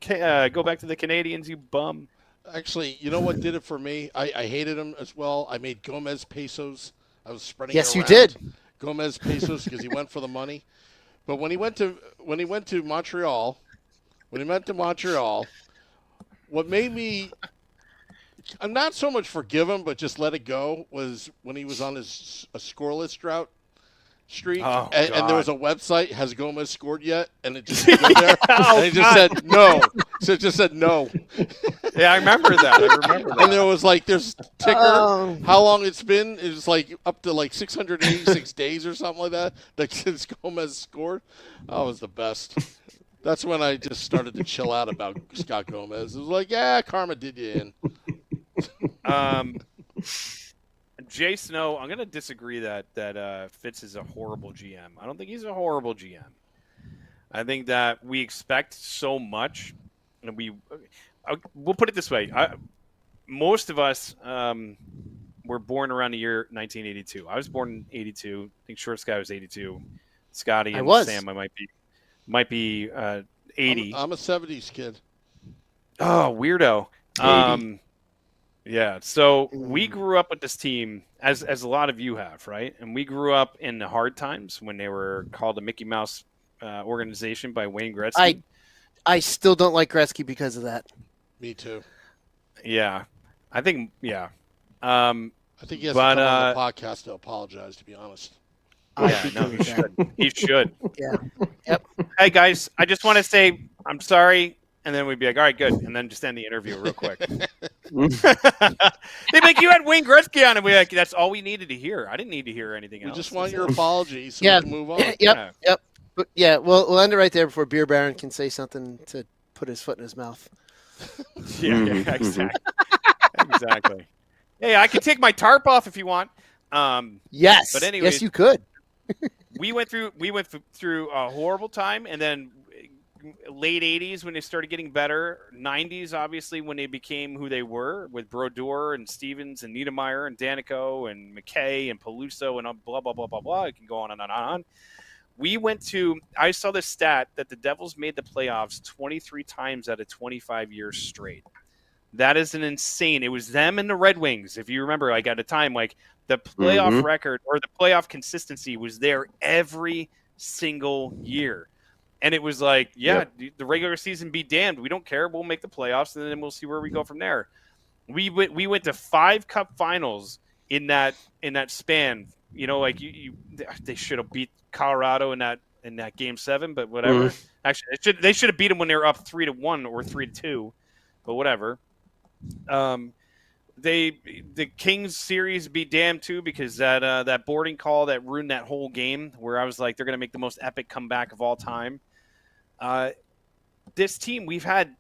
the Canadians, you bum." Actually, you know what did it for me? I hated him as well. I made Gomez pesos. I was spreading. Yes, it around. You did. Gomez pesos because he went for the money. But when he went to Montreal, what made me I'm not so much forgive him, but just let it go was when he was on a scoreless drought streak, and there was a website, has Gomez scored yet? And it just went there, and it just said no. So it just said no. Yeah, I remember that. And there was like, there's ticker, how long it's been. It was like up to like 686 days or something like that since Gomez scored. That was the best. That's when I just started to chill out about Scott Gomez. It was like, yeah, karma did you in. Jay Snow, I'm going to disagree that Fitz is a horrible GM. I don't think he's a horrible GM. I think that we expect so much, and we'll put it this way. Most of us, were born around the year 1982. I was born in 82. I think Short Sky was 82. Scotty and Sam, I might be 80. I'm a 70s kid. Oh, weirdo. Yeah. So we grew up with this team, as a lot of you have, right? And we grew up in the hard times when they were called the Mickey Mouse organization by Wayne Gretzky. I still don't like Gretzky because of that. Me too. Yeah. I think, yeah. I think he has to come on the podcast to apologize, to be honest. Yeah, no, he should. He should. Yeah. Yep. Hey, guys, I just want to say I'm sorry. And then we'd be like, all right, good. And then just end the interview real quick. They'd be like, you had Wayne Gretzky on. And we're like, that's all we needed to hear. I didn't need to hear anything else. We just want your apology so we can move on. Yep. But yeah, we'll end it right there before Beer Baron can say something to put his foot in his mouth. Yeah, exactly. Exactly. Hey, I can take my tarp off if you want. Yes. But anyway, yes, you could. we went through a horrible time, and then late 80s when they started getting better, 90s obviously when they became who they were with Brodeur and Stevens and Niedermeyer and Danico and McKay and Peluso and blah blah blah blah blah. It can go on and on and on. I saw this stat that the Devils made the playoffs 23 times out of 25 years straight. That is an insane. It was them and the Red Wings. If you remember, like at a time, like the playoff record or the playoff consistency was there every single year. And it was like, the regular season be damned. We don't care. We'll make the playoffs, and then we'll see where we go from there. We went to 5 Cup finals in that span. You know, like they should have beat Colorado in that Game 7, but whatever. Actually, they should have beat them when they were up 3-1 or 3-2, but whatever. The Kings series be damned too, because that boarding call that ruined that whole game, where I was like, they're going to make the most epic comeback of all time. This team, we've had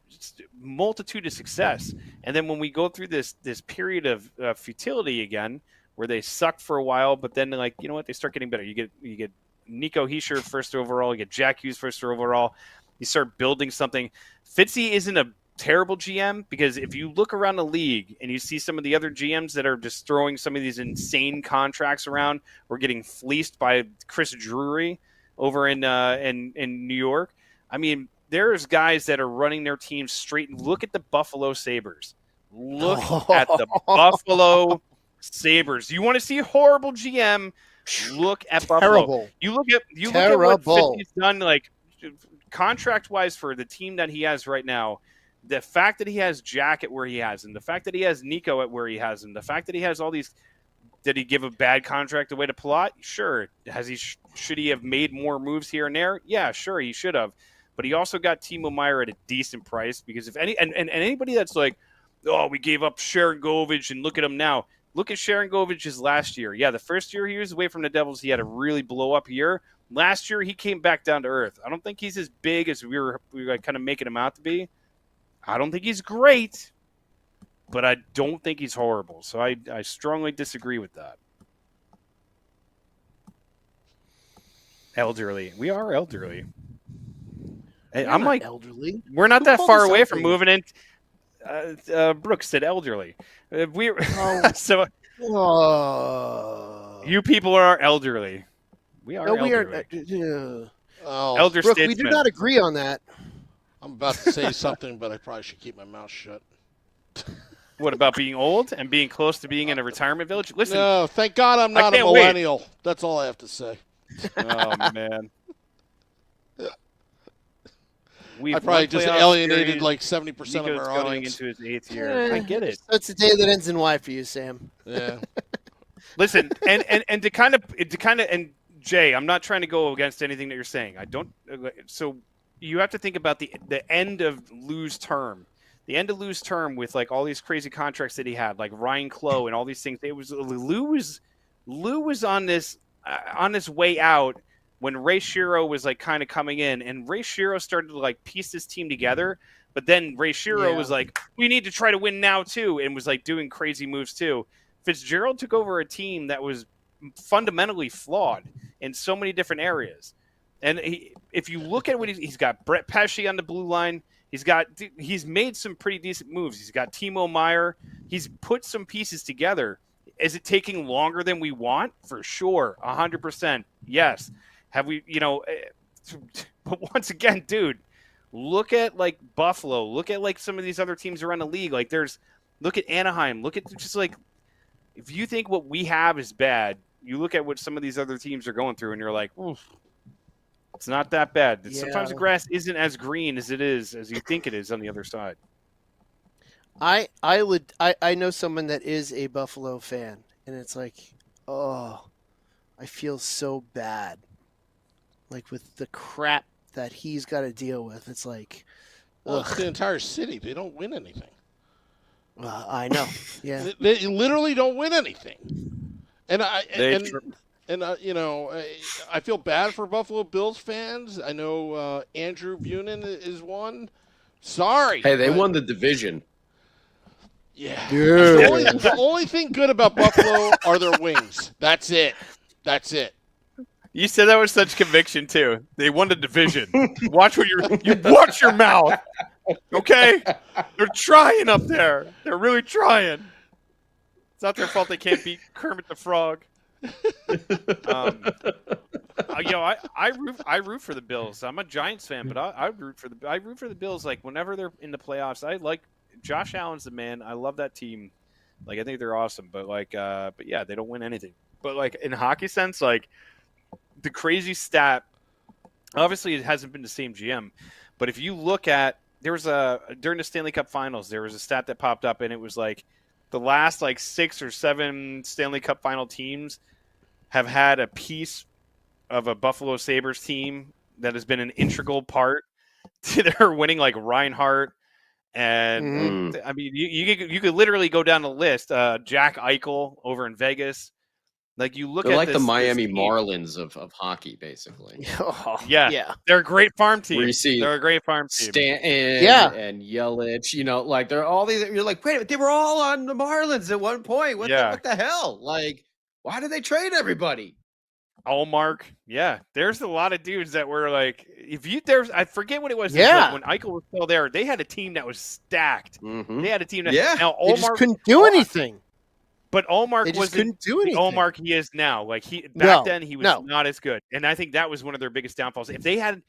multitude of success, and then when we go through this period of futility again, where they sucked for a while, but then like, you know what, they start getting better. You get Nico Hischier first overall, you get Jack Hughes first overall. You start building something. Fitzy isn't a terrible GM, because if you look around the league and you see some of the other GMs that are just throwing some of these insane contracts around, or getting fleeced by Chris Drury over in New York. I mean, there's guys that are running their teams straight. Look at the Buffalo Sabres. Look at the Buffalo Sabres. You want to see a horrible GM? Look at Buffalo. Terrible. You look at what Fitzy's done, like contract-wise for the team that he has right now. The fact that he has Jack at where he has him, the fact that he has Nico at where he has him, the fact that he has all these. Did he give a bad contract away to Palat? Sure. Should he have made more moves here and there? Yeah, sure, he should have. But he also got Timo Meier at a decent price, because if anybody that's like, oh, we gave up Sharon Govich and look at him now. Look at Sharon Govich's last year. Yeah, the first year he was away from the Devils, he had a really blow up year. Last year he came back down to earth. I don't think he's as big as we were kind of making him out to be. I don't think he's great, but I don't think he's horrible. So I strongly disagree with that. Elderly. We are elderly. Hey, I'm like elderly. We're not that far away from moving in. Brooks said elderly. So you people are elderly. We are elderly. We are. Elder Brooke, statesman. we do not agree on that. I'm about to say something, but I probably should keep my mouth shut. What about being old and being close to being in a retirement village? Listen. No, thank God I'm not a millennial. Wait. That's all I have to say. Oh, man. I probably just alienated like 70% of our audience. Going into his 8th year. I get it. That's the day that ends in Y for you, Sam. Yeah. Listen, and to kind of and Jay, I'm not trying to go against anything that you're saying. I don't. So you have to think about the end of Lou's term. The end of Lou's term with like all these crazy contracts that he had, like Ryan Clough and all these things. It was Lou was on this way out when Ray Shero was like kind of coming in, and Ray Shero started to like piece this team together. But then Ray Shero was like, we need to try to win now too, and was like doing crazy moves too. Fitzgerald took over a team that was fundamentally flawed in so many different areas. And if you look at what he's got, Brett Pesce on the blue line. He's made some pretty decent moves. He's got Timo Meier. He's put some pieces together. Is it taking longer than we want? For sure. 100%. Yes. Have we, but once again, dude, look at like Buffalo, look at like some of these other teams around the league. Like look at Anaheim, look at just like, if you think what we have is bad, you look at what some of these other teams are going through and you're like, oof, it's not that bad. Yeah. Sometimes the grass isn't as green as you think it is on the other side. I know someone that is a Buffalo fan, and it's like, oh, I feel so bad. Like with the crap that he's got to deal with, it's like, well, it's the entire city. They don't win anything. I know. Yeah, they literally don't win anything. And I feel bad for Buffalo Bills fans. I know Andrew Bunin is one. Sorry. Hey, they won the division. Yeah. The only thing good about Buffalo are their wings. That's it. You said that with such conviction too. They won the division. Watch your mouth. Okay? They're trying up there. They're really trying. It's not their fault they can't beat Kermit the Frog. I root for the Bills. I'm a Giants fan, but I root for the Bills. Like whenever they're in the playoffs, I like Josh Allen's the man. I love that team. Like I think they're awesome, but yeah, they don't win anything. But like in hockey sense, like the crazy stat. Obviously, it hasn't been the same GM, but if you look at during the Stanley Cup Finals, there was a stat that popped up, and it was like the last like 6 or 7 Stanley Cup Final teams have had a piece of a Buffalo Sabres team that has been an integral part to their winning, like Reinhart. And I mean, you could literally go down the list. Jack Eichel over in Vegas. Like you look They're at like the Miami Marlins of hockey, basically. Yeah. They're a great farm team. They're a great farm team. Stanton and Yelich, like they're all these. You're like, wait, they were all on the Marlins at one point. What the hell? Like, why did they trade everybody? Allmark, yeah. There's a lot of dudes that were like, I forget what it was. Yeah. When Eichel was still there, they had a team that was stacked. Mm-hmm. They had a team that now Allmark, they just couldn't do anything. But Allmark couldn't do anything. The Allmark he is now. Like back then he was not as good. And I think that was one of their biggest downfalls. If they had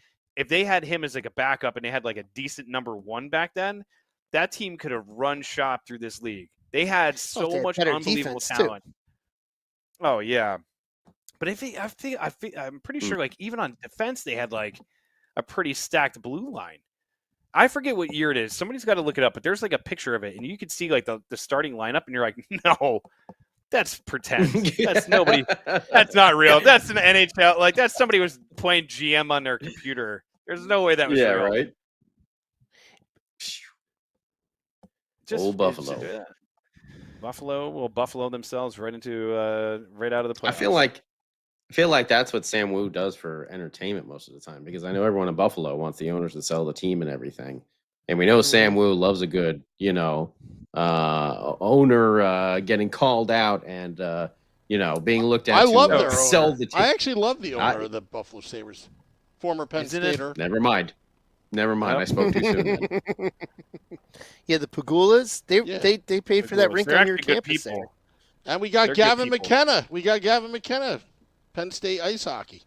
him as like a backup and they had like a decent number 1 back then, that team could have run shop through this league. They had so much unbelievable talent. Too. Oh yeah. But I'm pretty sure like even on defense they had like a pretty stacked blue line. I forget what year it is. Somebody's got to look it up, but there's like a picture of it, and you can see like the starting lineup, and you're like, no, that's pretend. That's nobody. That's not real. That's an NHL. Like that's somebody was playing GM on their computer. There's no way that was real. Right. Old Buffalo. Buffalo will Buffalo themselves right into right out of the playoffs. I feel like that's what Sam Wu does for entertainment most of the time, because I know everyone in Buffalo wants the owners to sell the team and everything. And we know Sam Wu loves a good, owner getting called out and, being looked at to sell the team. I actually love the owner of the Buffalo Sabres, former Penn Stater. Never mind. I spoke too soon. Yeah, the Pagulas, they paid for that rink on your campus there. And we got Gavin McKenna. Penn State ice hockey.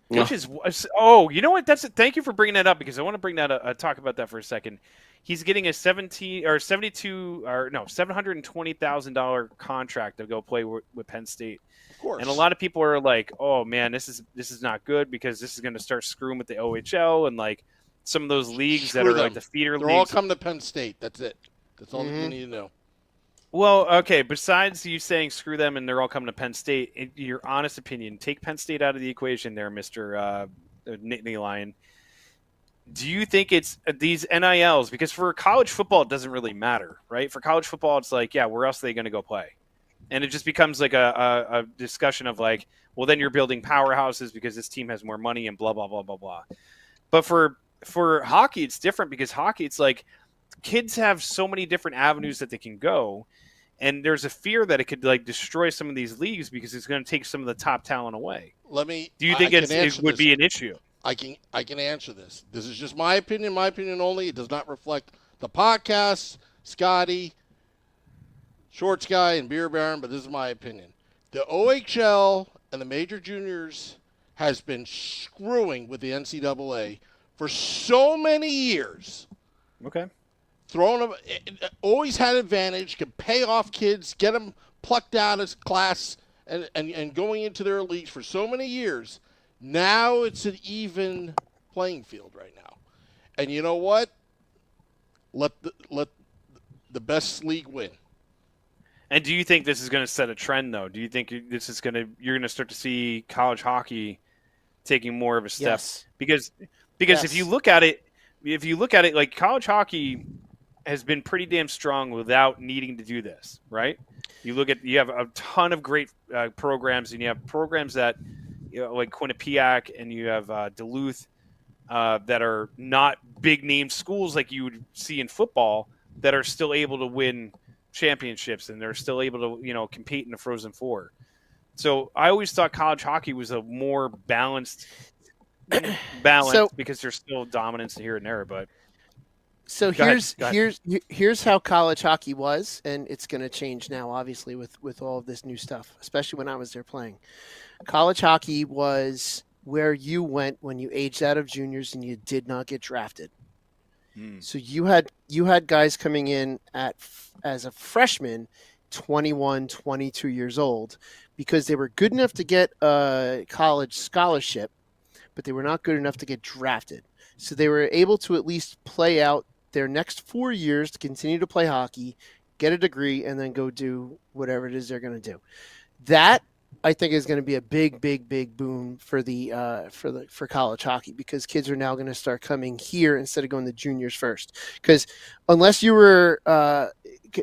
Which is, you know what? Thank you for bringing that up, because I want to bring that talk about that for a second. He's getting a $720,000 contract to go play with Penn State. Of course. And a lot of people are like, "Oh man, this is not good, because this is going to start screwing with the OHL and like some of those leagues that are like the feeder leagues." They're all coming to Penn State. That's it. That's all you need to know. Well, okay, besides you saying screw them and they're all coming to Penn State, in your honest opinion, take Penn State out of the equation there, Mr. Nittany Lion. Do you think it's these NILs? Because for college football, it doesn't really matter, right? For college football, it's like, yeah, where else are they going to go play? And it just becomes like a discussion of like, well, then you're building powerhouses because this team has more money and blah, blah, blah, blah, blah. But for hockey, it's different, because hockey, it's like kids have so many different avenues that they can go. And there's a fear that it could like destroy some of these leagues because it's going to take some of the top talent away. Do you think it would be an issue? I can answer this. This is just my opinion only. It does not reflect the podcast, Scotty, Shorts guy and Beer Baron, but this is my opinion. The OHL and the major juniors has been screwing with the NCAA for so many years. Okay. Throwing them, always had advantage, could pay off kids, get them plucked out of class and going into their leagues for so many years. Now it's an even playing field right now. And you know what? Let the best league win. And do you think this is going to set a trend, though? Do you think you're going to start to see college hockey taking more of a step? Yes. Because Yes. if you look at it, like college hockey has been pretty damn strong without needing to do this, right? You have a ton of great programs, and you have programs that, like Quinnipiac, and you have Duluth, that are not big name schools like you would see in football, that are still able to win championships, and they're still able to compete in the Frozen Four. So I always thought college hockey was a more balanced because there's still dominance here and there. But so Go here's how college hockey was, and it's going to change now, obviously, with all of this new stuff, especially when I was there playing. College hockey was where you went when you aged out of juniors and you did not get drafted. So you had guys coming in as a freshman, 21, 22 years old, because they were good enough to get a college scholarship, but they were not good enough to get drafted. So they were able to at least play out their next 4 years to continue to play hockey, get a degree, and then go do whatever it is they're going to do. That, I think, is going to be a big, big, big boom for for college hockey, because kids are now going to start coming here instead of going to juniors first. Because unless you were,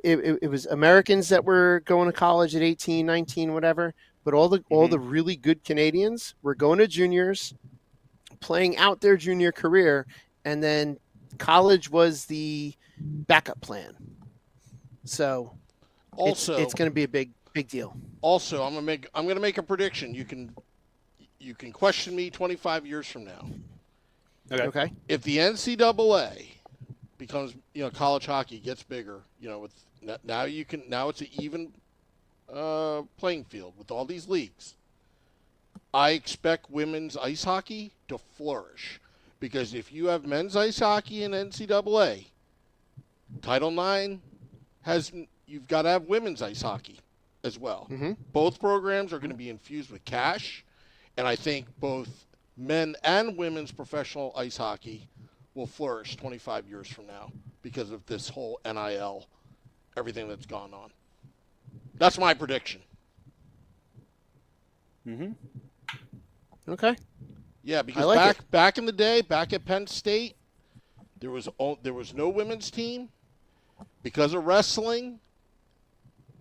it was Americans that were going to college at 18, 19, whatever. But all the really good Canadians were going to juniors, playing out their junior career, and then college was the backup plan. So Also, it's going to be a big deal. Also, I'm gonna make a prediction. You can question me 25 years from now. Okay. If the NCAA becomes, college hockey gets bigger, with now it's an even playing field with all these leagues. I expect women's ice hockey to flourish, because if you have men's ice hockey in NCAA, Title IX you've got to have women's ice hockey as well. Mm-hmm. Both programs are going to be infused with cash, and I think both men and women's professional ice hockey will flourish 25 years from now because of this whole NIL, everything that's gone on. That's my prediction. Mm-hmm. Okay. Yeah, because like back in the day, back at Penn State, there was no women's team because of wrestling.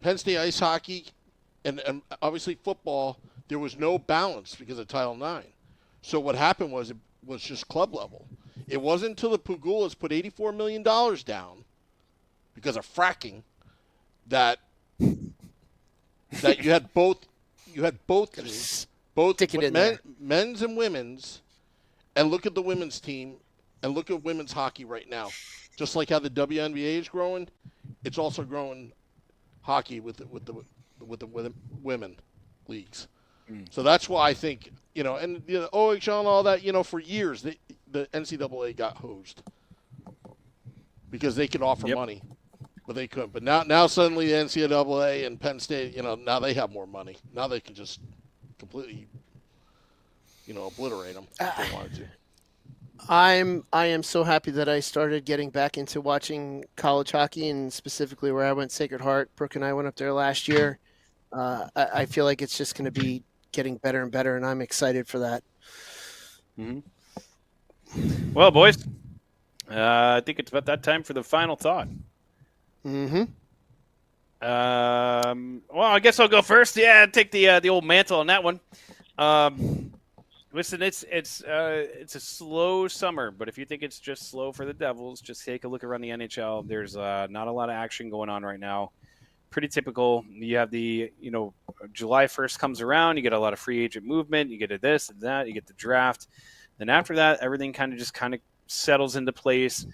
Penn State ice hockey, and obviously football, there was no balance because of Title IX. So what happened was it was just club level. It wasn't until the Pagulas put $84 million down because of fracking that you had both teams, both men's and women's, and look at the women's team and look at women's hockey right now. Just like how the WNBA is growing, it's also growing hockey with the women leagues. So that's why I think, and the OHL and all that, for years the NCAA got hosed because they could offer money, but they couldn't. But now suddenly the NCAA and Penn State, now they have more money. Now they can just completely, obliterate them if they wanted to. I am so happy that I started getting back into watching college hockey, and specifically where I went, Sacred Heart. Brooke and I went up there last year. I feel like it's just going to be getting better and better, and I'm excited for that. Mm-hmm. Well, boys, I think it's about that time for the final thought. Mm-hmm. Well, I guess I'll go first. Yeah, take the old mantle on that one. Listen, it's a slow summer, but if you think it's just slow for the Devils, just take a look around the NHL. There's not a lot of action going on right now. Pretty typical. You have July 1st comes around, you get a lot of free agent movement, you get to this and that, you get the draft. Then after that, everything kind of settles into place.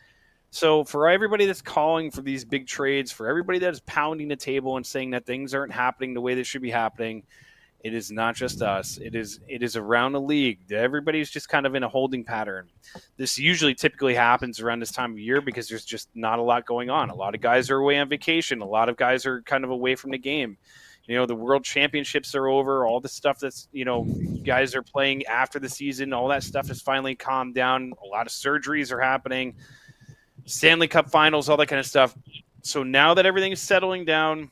So for everybody that's calling for these big trades, for everybody that is pounding the table and saying that things aren't happening the way they should be happening, it is not just us. It is around the league. Everybody's just kind of in a holding pattern. This usually typically happens around this time of year because there's just not a lot going on. A lot of guys are away on vacation. A lot of guys are kind of away from the game. The World Championships are over. All the stuff that's, guys are playing after the season, all that stuff has finally calmed down. A lot of surgeries are happening. Stanley Cup finals, all that kind of stuff. So now that everything is settling down,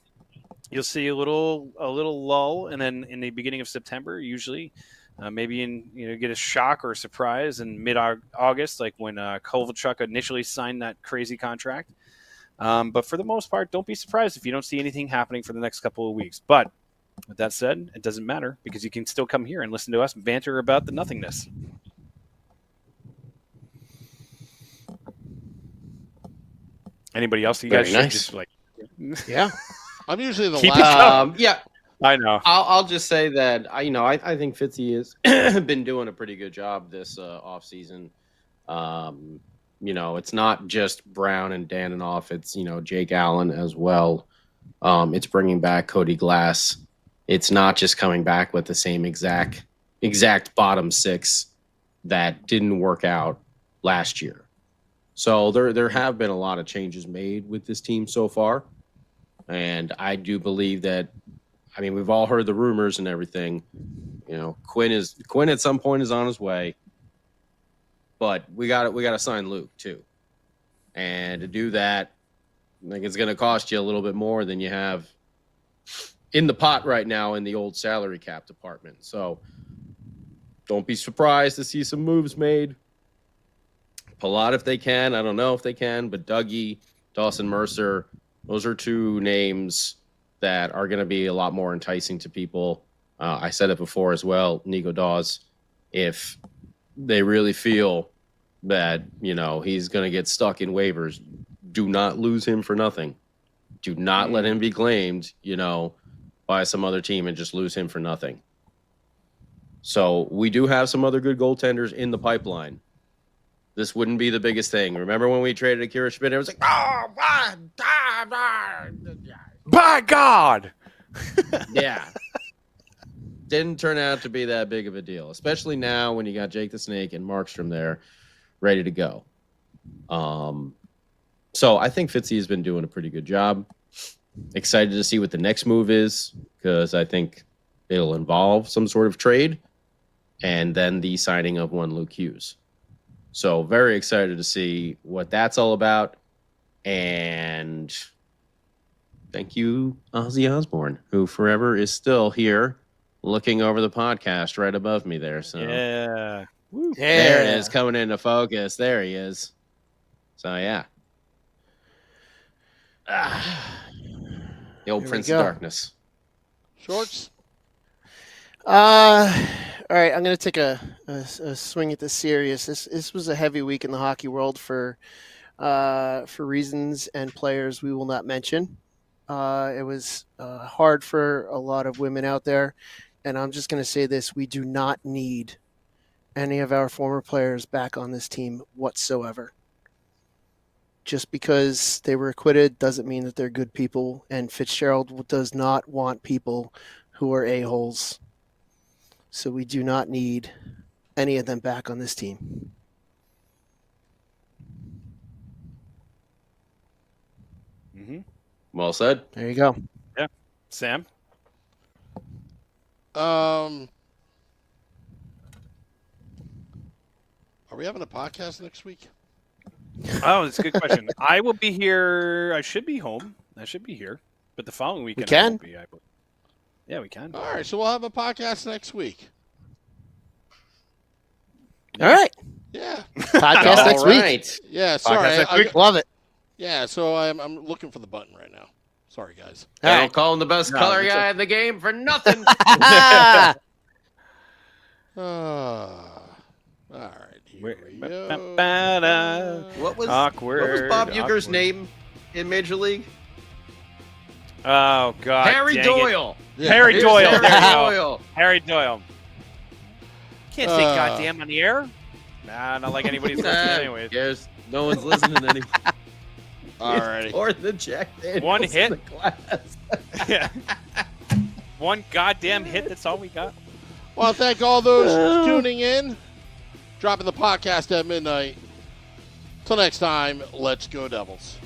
you'll see a little lull, and then in the beginning of September, usually, maybe get a shock or a surprise in mid-August, like when Kovalchuk initially signed that crazy contract. But for the most part, don't be surprised if you don't see anything happening for the next couple of weeks. But with that said, it doesn't matter because you can still come here and listen to us banter about the nothingness. Anybody else? You guys should just yeah. I'm usually the Keep last. Yeah, I know. I'll just say that I think Fitzy has been doing a pretty good job this off season. It's not just Brown and Dananoff. It's Jake Allen as well. It's bringing back Cody Glass. It's not just coming back with the same exact bottom six that didn't work out last year. So there have been a lot of changes made with this team so far. And I do believe that, we've all heard the rumors and everything. Quinn at some point is on his way. But we got to sign Luke too. And to do that, it's going to cost you a little bit more than you have in the pot right now in the old salary cap department. So don't be surprised to see some moves made. Palat if they can. I don't know if they can, but Dougie, Dawson Mercer, those are two names that are going to be a lot more enticing to people. I said it before as well, Nico Dawes. If they really feel that, he's going to get stuck in waivers, do not lose him for nothing. Do not let him be claimed, by some other team and just lose him for nothing. So we do have some other good goaltenders in the pipeline. This wouldn't be the biggest thing. Remember when we traded Akira Schmidt? It was like, oh, by God! Yeah. Didn't turn out to be that big of a deal, especially now when you got Jake the Snake and Markstrom there ready to go. So I think Fitzy has been doing a pretty good job. Excited to see what the next move is because I think it'll involve some sort of trade and then the signing of one Luke Hughes. So very excited to see what that's all about. And thank you, Ozzy Osbourne, who forever is still here looking over the podcast right above me there. So yeah. Woo. There it is, coming into focus. There he is. So yeah. The old Prince of Darkness. Shorts? All right, I'm going to take a swing at this serious. This was a heavy week in the hockey world for reasons and players we will not mention. It was hard for a lot of women out there, and I'm just going to say this. We do not need any of our former players back on this team whatsoever. Just because they were acquitted doesn't mean that they're good people, and Fitzgerald does not want people who are a-holes. So we do not need any of them back on this team. Mm-hmm. Well said. There you go. Yeah. Sam? Are we having a podcast next week? Oh, that's a good question. I will be here. I should be home. I should be here. But the following weekend, We can? I won't be. Yeah, we can. All right, so we'll have a podcast next week. All right. Yeah. Podcast next week. Yeah, sorry. Love it. Yeah, so I'm looking for the button right now. Sorry, guys. They don't call him the best color guy in the game for nothing. All right. Here we go. What was awkward? Bob Uecker's name in Major League? Oh God, Harry Doyle. Yeah. Harry Here's Doyle. Harry There you go. Doyle. Harry Doyle. Can't say goddamn on the air. Nah, not like anybody's listening anyways. Cares. No one's listening anymore. All right. Or the Jack Daniels One hit? in the glass. Yeah. One goddamn hit. That's all we got. Well, thank all those tuning in, dropping the podcast at midnight. Till next time, let's go Devils.